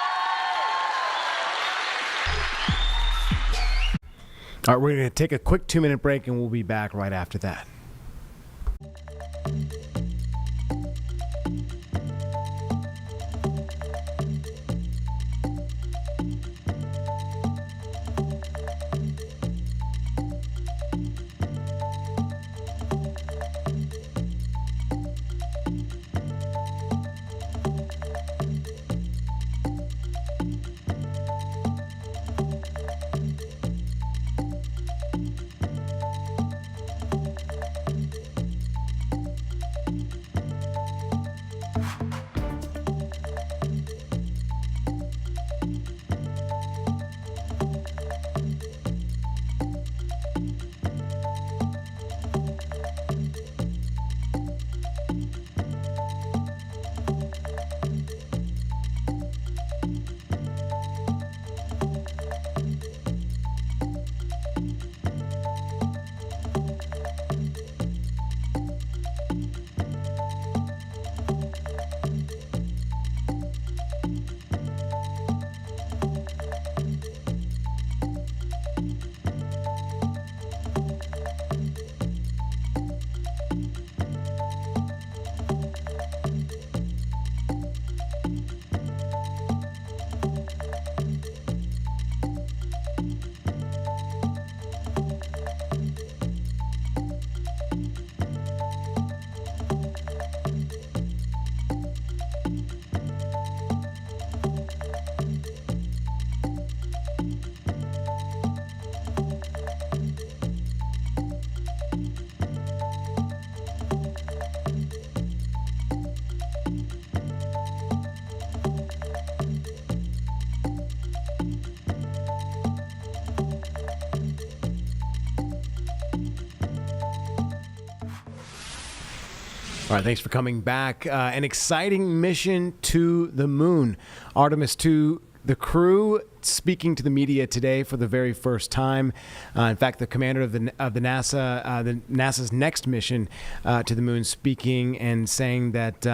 All right, we're going to take a quick 2-minute break, and we'll be back right after that. All right, thanks for coming back. An exciting mission to the moon. Artemis 2, the crew speaking to the media today for the very first time. In fact, the commander of the NASA's next mission to the moon, speaking and saying that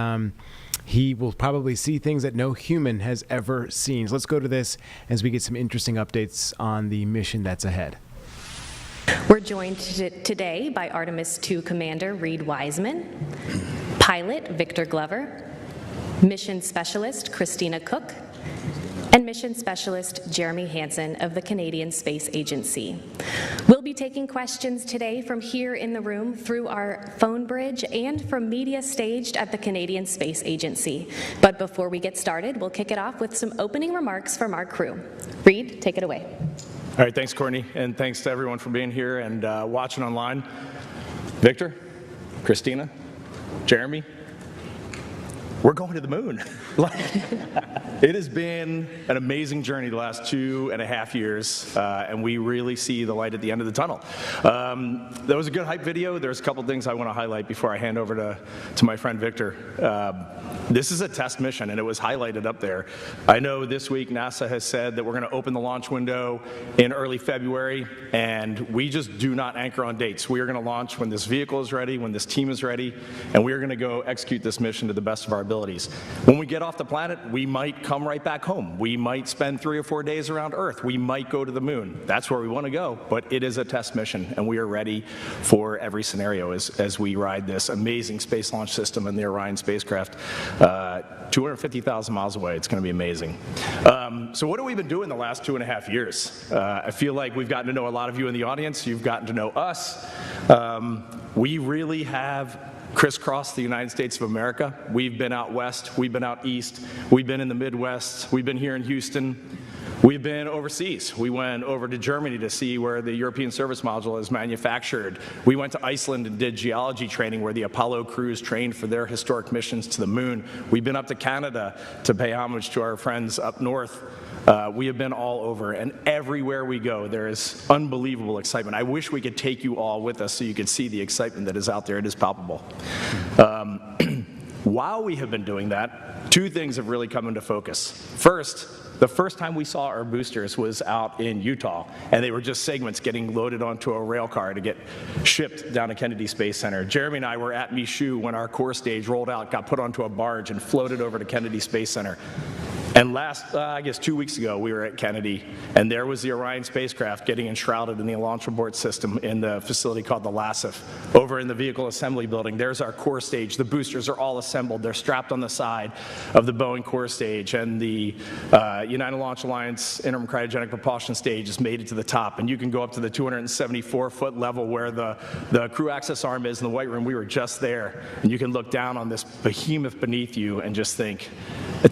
he will probably see things that no human has ever seen. So let's go to this as we get some interesting updates on the mission that's ahead. We're joined today by Artemis II Commander Reed Wiseman, Pilot Victor Glover, Mission Specialist Christina Cook, and Mission Specialist Jeremy Hansen of the Canadian Space Agency. We'll be taking questions today from here in the room through our phone bridge and from media staged at the Canadian Space Agency. But before we get started, we'll kick it off with some opening remarks from our crew. Reed, take it away. All right, thanks, Courtney, and thanks to everyone for being here and watching online. Victor, Christina, Jeremy, we're going to the moon. It has been an amazing journey the last 2.5 years, and we really see the light at the end of the tunnel. That was a good hype video. There's a couple things I want to highlight before I hand over to my friend Victor. This is a test mission, and it was highlighted up there. I know this week NASA has said that we're going to open the launch window in early February, and we just do not anchor on dates. We are going to launch when this vehicle is ready, when this team is ready, and we are going to go execute this mission to the best of our abilities. When we get off the planet, we might come right back home. We might spend 3 or 4 days around Earth. We might go to the moon. That's where we want to go, but it is a test mission, and we are ready for every scenario as we ride this amazing space launch system in the Orion spacecraft. 250,000 miles away. It's going to be amazing. So what have we been doing the last 2.5 years? I feel like we've gotten to know a lot of you in the audience. You've gotten to know us. We really have crisscrossed the United States of America. We've been out west. We've been out east. We've been in the Midwest. We've been here in Houston. We've been overseas. We went over to Germany to see where the European Service Module is manufactured. We went to Iceland and did geology training where the Apollo crews trained for their historic missions to the moon. We've been up to Canada to pay homage to our friends up north. We have been all over, and everywhere we go, there is unbelievable excitement. I wish we could take you all with us so you could see the excitement that is out there. It is palpable. While we have been doing that, 2 things have really come into focus. First, the first time we saw our boosters was out in Utah, and they were just segments getting loaded onto a rail car to get shipped down to Kennedy Space Center. Jeremy and I were at Michoud when our core stage rolled out, got put onto a barge, and floated over to Kennedy Space Center. And last, I guess 2 weeks ago, we were at Kennedy, and there was the Orion spacecraft getting enshrouded in the launch abort system in the facility called the LASIF. Over in the vehicle assembly building, there's our core stage. The boosters are all assembled. They're strapped on the side of the Boeing core stage, and the United Launch Alliance interim cryogenic propulsion stage has made it to the top. And you can go up to the 274-foot level where the crew access arm is in the White Room. We were just there, and you can look down on this behemoth beneath you and just think,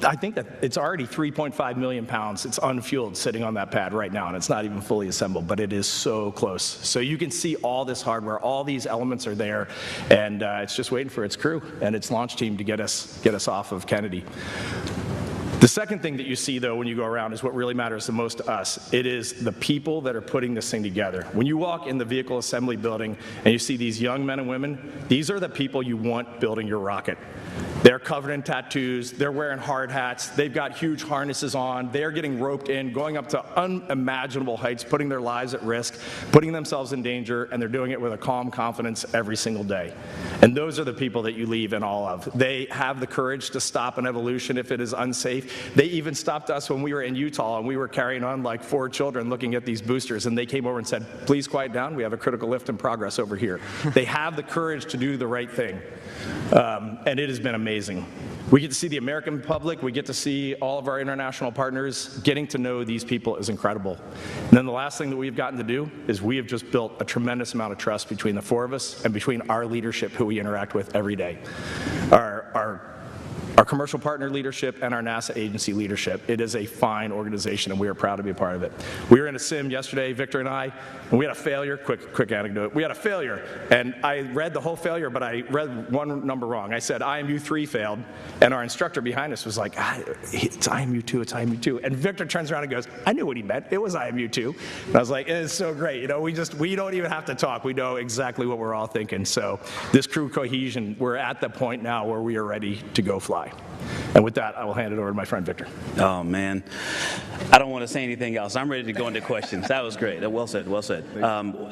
I think that it's already 3.5 million pounds. It's unfueled sitting on that pad right now, and it's not even fully assembled, but it is so close. So you can see all this hardware, all these elements are there, and it's just waiting for its crew and its launch team to get us off of Kennedy. The second thing that you see, though, when you go around is what really matters the most to us. It is the people that are putting this thing together. When you walk in the vehicle assembly building and you see these young men and women, these are the people you want building your rocket. They're covered in tattoos, they're wearing hard hats, they've got huge harnesses on, they're getting roped in, going up to unimaginable heights, putting their lives at risk, putting themselves in danger, and they're doing it with a calm confidence every single day. And those are the people that you leave in awe of. They have the courage to stop an evolution if it is unsafe. They even stopped us when we were in Utah and we were carrying on like 4 children looking at these boosters, and they came over and said, please quiet down, we have a critical lift in progress over here. They have the courage to do the right thing. And it has been amazing. We get to see the American public, we get to see all of our international partners. Getting to know these people is incredible. And then the last thing that we've gotten to do is we have just built a tremendous amount of trust between the 4 of us and between our leadership who we interact with every day. Our commercial partner leadership and our NASA agency leadership. It is a fine organization, and we are proud to be a part of it. We were in a sim yesterday, Victor and I, and we had a failure. Quick anecdote. We had a failure, and I read the whole failure, but I read one number wrong. I said IMU 3 failed, and our instructor behind us was like, it's IMU 2, it's IMU 2. And Victor turns around and goes, I knew what he meant. It was IMU 2. And I was like, it's so great. You know, we don't even have to talk. We know exactly what we're all thinking. So this crew cohesion, we're at the point now where we are ready to go fly. And with that, I will hand it over to my friend Victor. Oh, man. I don't want to say anything else. I'm ready to go into questions. That was great. Well said, well said.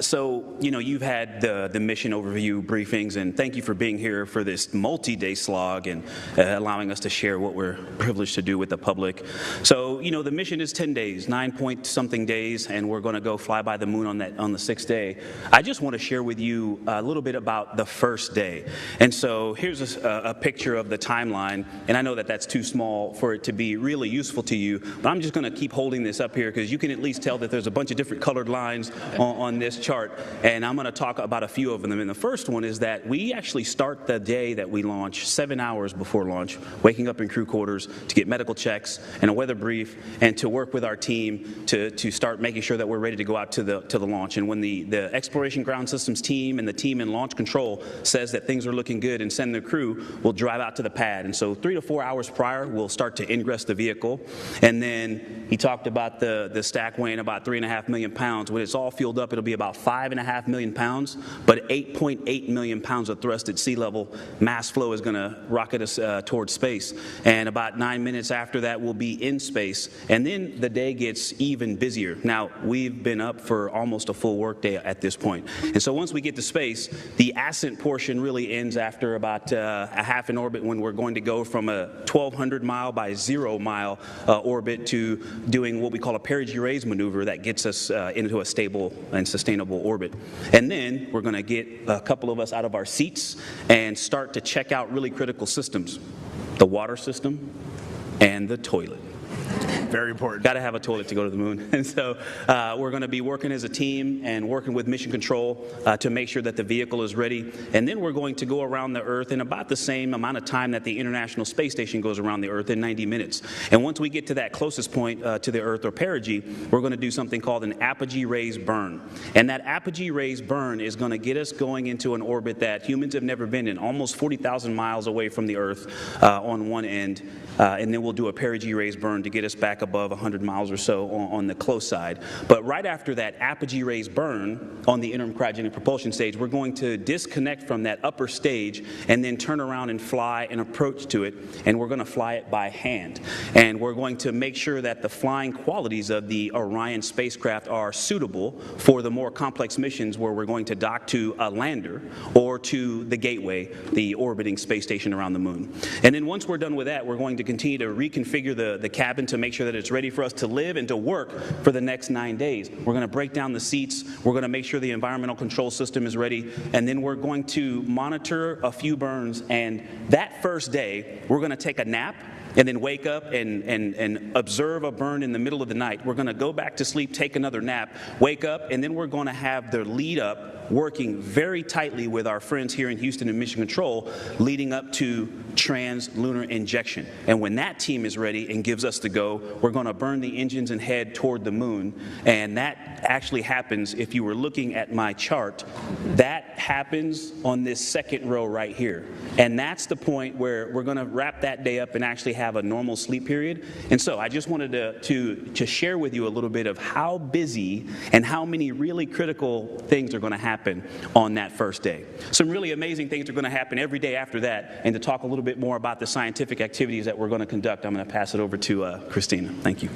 So, you've had the mission overview briefings, and thank you for being here for this multi-day slog and allowing us to share what we're privileged to do with the public. So, the mission is 10 days, 9-point-something days, and we're going to go fly by the moon on the 6th day. I just want to share with you a little bit about the first day. And so here's a picture of the timeline, and I know that that's too small for it to be really useful to you, but I'm just going to keep holding this up here because you can at least tell that there's a bunch of different colored lines on this chart, and I'm going to talk about a few of them. And the first one is that we actually start the day that we launch 7 hours before launch, waking up in crew quarters to get medical checks and a weather brief and to work with our team to start making sure that we're ready to go out to the launch. And when the Exploration Ground Systems team and the team in Launch Control says that things are looking good and send their crew, we'll drive out to the pad. And so 3 to 4 hours prior, we'll start to ingress the vehicle. And then he talked about the stack weighing about 3.5 million pounds. When it's all fueled up, it'll be about 5.5 million pounds, but 8.8 million pounds of thrust at sea level. Mass flow is going to rocket us towards space. And about 9 minutes after that, we'll be in space. And then the day gets even busier. Now, we've been up for almost a full work day at this point. And so once we get to space, the ascent portion really ends after about a half an orbit when we're going to go from a 1,200 mile by 0 mile orbit to doing what we call a perigee-raise maneuver that gets us into a stable and sustainable orbit. And then we're going to get a couple of us out of our seats and start to check out really critical systems, the water system and the toilet. Very important. Got to have a toilet to go to the moon. And so we're going to be working as a team and working with Mission Control to make sure that the vehicle is ready. And then we're going to go around the Earth in about the same amount of time that the International Space Station goes around the Earth, in 90 minutes. And once we get to that closest point to the Earth or perigee, we're going to do something called an apogee-raise burn. And that apogee-raise burn is going to get us going into an orbit that humans have never been in, almost 40,000 miles away from the Earth on one end. And then we'll do a perigee-raise burn to get us back above 100 miles or so on the close side. But right after that apogee-raise burn on the interim cryogenic propulsion stage, we're going to disconnect from that upper stage and then turn around and fly an approach to it, and we're going to fly it by hand. And we're going to make sure that the flying qualities of the Orion spacecraft are suitable for the more complex missions where we're going to dock to a lander or to the Gateway, the orbiting space station around the moon. And then once we're done with that, we're going to continue to reconfigure the cabin to make sure that it's ready for us to live and to work for the next 9 days. We're going to break down the seats. We're going to make sure the environmental control system is ready. And then we're going to monitor a few burns. And that first day, we're going to take a nap and then wake up and observe a burn in the middle of the night. We're going to go back to sleep, take another nap, wake up, and then we're going to have the lead up working very tightly with our friends here in Houston and Mission Control leading up to trans-lunar injection. And when that team is ready and gives us the go, we're going to burn the engines and head toward the moon. And that actually happens, if you were looking at my chart, that happens on this second row right here. And that's the point where we're going to wrap that day up and actually have a normal sleep period. And so I just wanted to share with you a little bit of how busy and how many really critical things are going to happen on that first day. Some really amazing things are going to happen every day after that. And to talk a little bit more about the scientific activities that we're going to conduct, I'm going to pass it over to Christina. Thank you.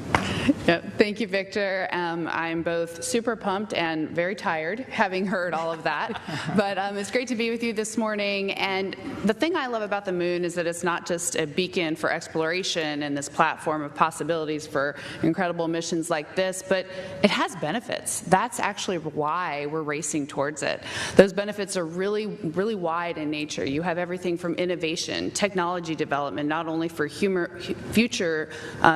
Yeah, thank you, Victor. I'm both super pumped and very tired, having heard all of that. But it's great to be with you this morning. And the thing I love about the moon is that it's not just a beacon for exploration and this platform of possibilities for incredible missions like this, but it has benefits. That's actually why we're racing towards it. Those benefits are really, really wide in nature. You have everything from innovation, technology development, not only for future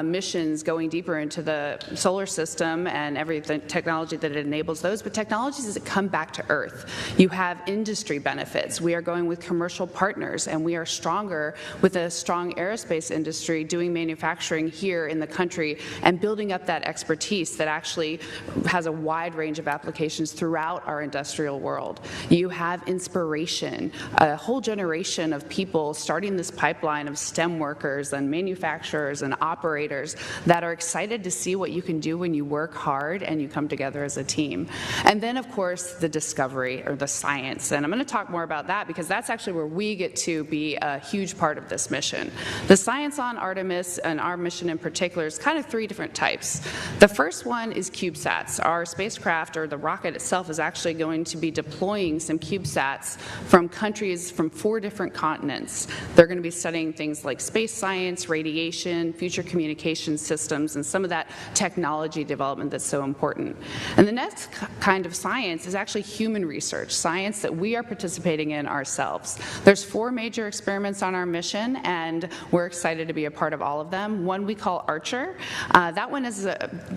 missions going deeper into the solar system and every technology that it enables those, but technologies that come back to Earth. You have industry benefits. We are going with commercial partners, and we are stronger with a strong aerospace industry doing manufacturing here in the country and building up that expertise that actually has a wide range of applications throughout our industrial world. You have inspiration, a whole generation of people starting starting this pipeline of STEM workers and manufacturers and operators that are excited to see what you can do when you work hard and you come together as a team. And then, of course, the discovery or the science. And I'm going to talk more about that because that's actually where we get to be a huge part of this mission. The science on Artemis and our mission in particular is kind of three different types. The first one is CubeSats. Our spacecraft, or the rocket itself, is actually going to be deploying some CubeSats from countries from 4 different continents. They're going to be studying things like space science, radiation, future communication systems, and some of that technology development that's so important. And the next kind of science is actually human research, science that we are participating in ourselves. There's 4 major experiments on our mission, and we're excited to be a part of all of them. One we call Archer. That one is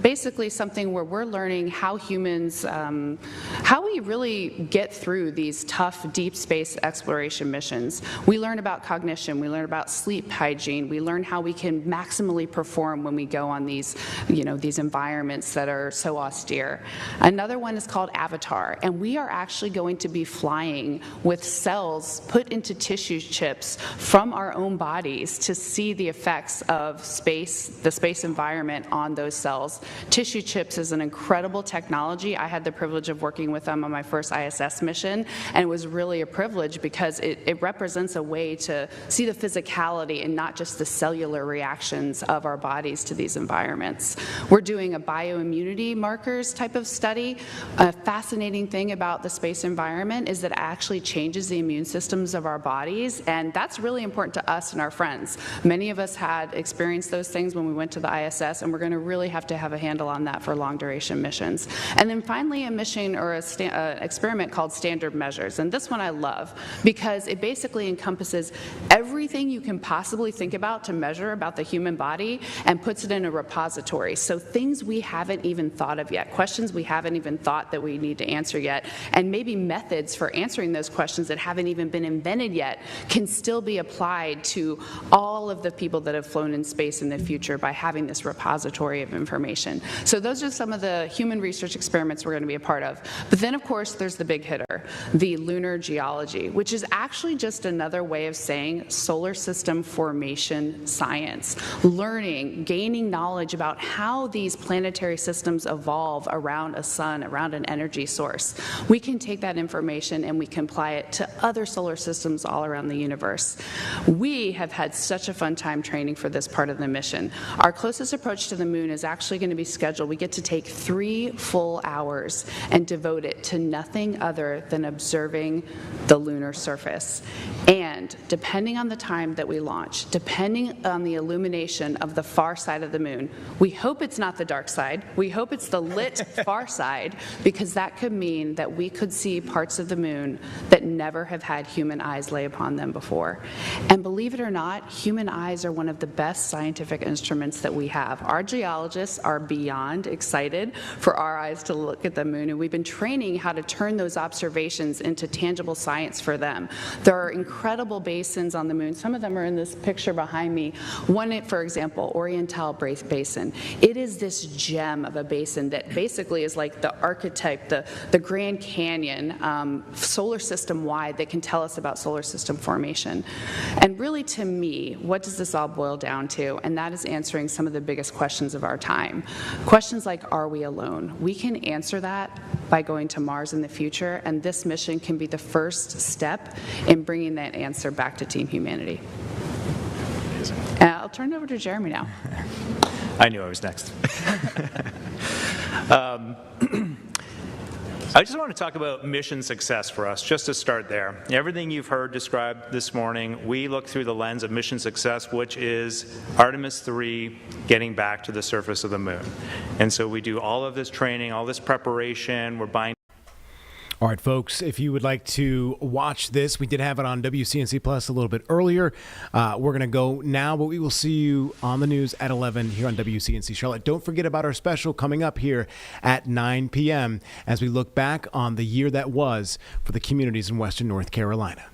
basically something where we're learning how humans, how we really get through these tough deep space exploration missions. We learn about cognition, we learn about sleep hygiene, we learn how we can maximally perform when we go on these, these environments that are so austere. Another one is called Avatar, and we are actually going to be flying with cells put into tissue chips from our own bodies to see the effects of space, the space environment on those cells. Tissue chips is an incredible technology. I had the privilege of working with them on my first ISS mission, and it was really a privilege because it represents a way to see the physicality and not just the cellular reactions of our bodies to these environments. We're doing a bioimmunity markers type of study. A fascinating thing about the space environment is that it actually changes the immune systems of our bodies, and that's really important to us and our friends. Many of us had experienced those things when we went to the ISS, and we're going to really have to have a handle on that for long duration missions. And then finally a mission or an experiment called Standard Measures, and this one I love because it basically encompasses everything you can possibly think about to measure about the human body and puts it in a repository. So things we haven't even thought of yet, questions we haven't even thought that we need to answer yet, and maybe methods for answering those questions that haven't even been invented yet can still be applied to all of the people that have flown in space in the future by having this repository of information. So those are some of the human research experiments we're going to be a part of. But then, of course, there's the big hitter, the lunar geology, which is actually just another way of saying solar system formation science. Learning, gaining knowledge about how these planetary systems evolve around a sun, around an energy source. We can take that information and we can apply it to other solar systems all around the universe. We have had such a fun time training for this part of the mission. Our closest approach to the moon is actually going to be scheduled. We get to take 3 full hours and devote it to nothing other than observing the lunar surface. And depending on the time that we launch, depending on the illumination of the far side of the moon, we hope it's not the dark side, we hope it's the lit far side, because that could mean that we could see parts of the moon that never have had human eyes lay upon them before. And believe it or not, human eyes are one of the best scientific instruments that we have. Our geologists are beyond excited for our eyes to look at the moon, and we've been training how to turn those observations into tangible science for them. There are incredible basins on the moon. Some of them are in this picture behind me. One, for example, Oriental Basin. It is this gem of a basin that basically is like the archetype, the Grand Canyon, solar system wide, that can tell us about solar system formation. And really, to me, what does this all boil down to? And that is answering some of the biggest questions of our time. Questions like, are we alone? We can answer that by going to Mars in the future, and this mission can be the first step in bringing that answer back to Team Humanity. Amazing. I'll turn it over to Jeremy now. I knew I was next. I just want to talk about mission success for us, just to start there. Everything you've heard described this morning, we look through the lens of mission success, which is Artemis 3 getting back to the surface of the moon. And so we do all of this training, all this preparation, we're buying. All right, folks, if you would like to watch this, we did have it on WCNC Plus a little bit earlier. We're going to go now, but we will see you on the news at 11 here on WCNC Charlotte. Don't forget about our special coming up here at 9 p.m. as we look back on the year that was for the communities in Western North Carolina.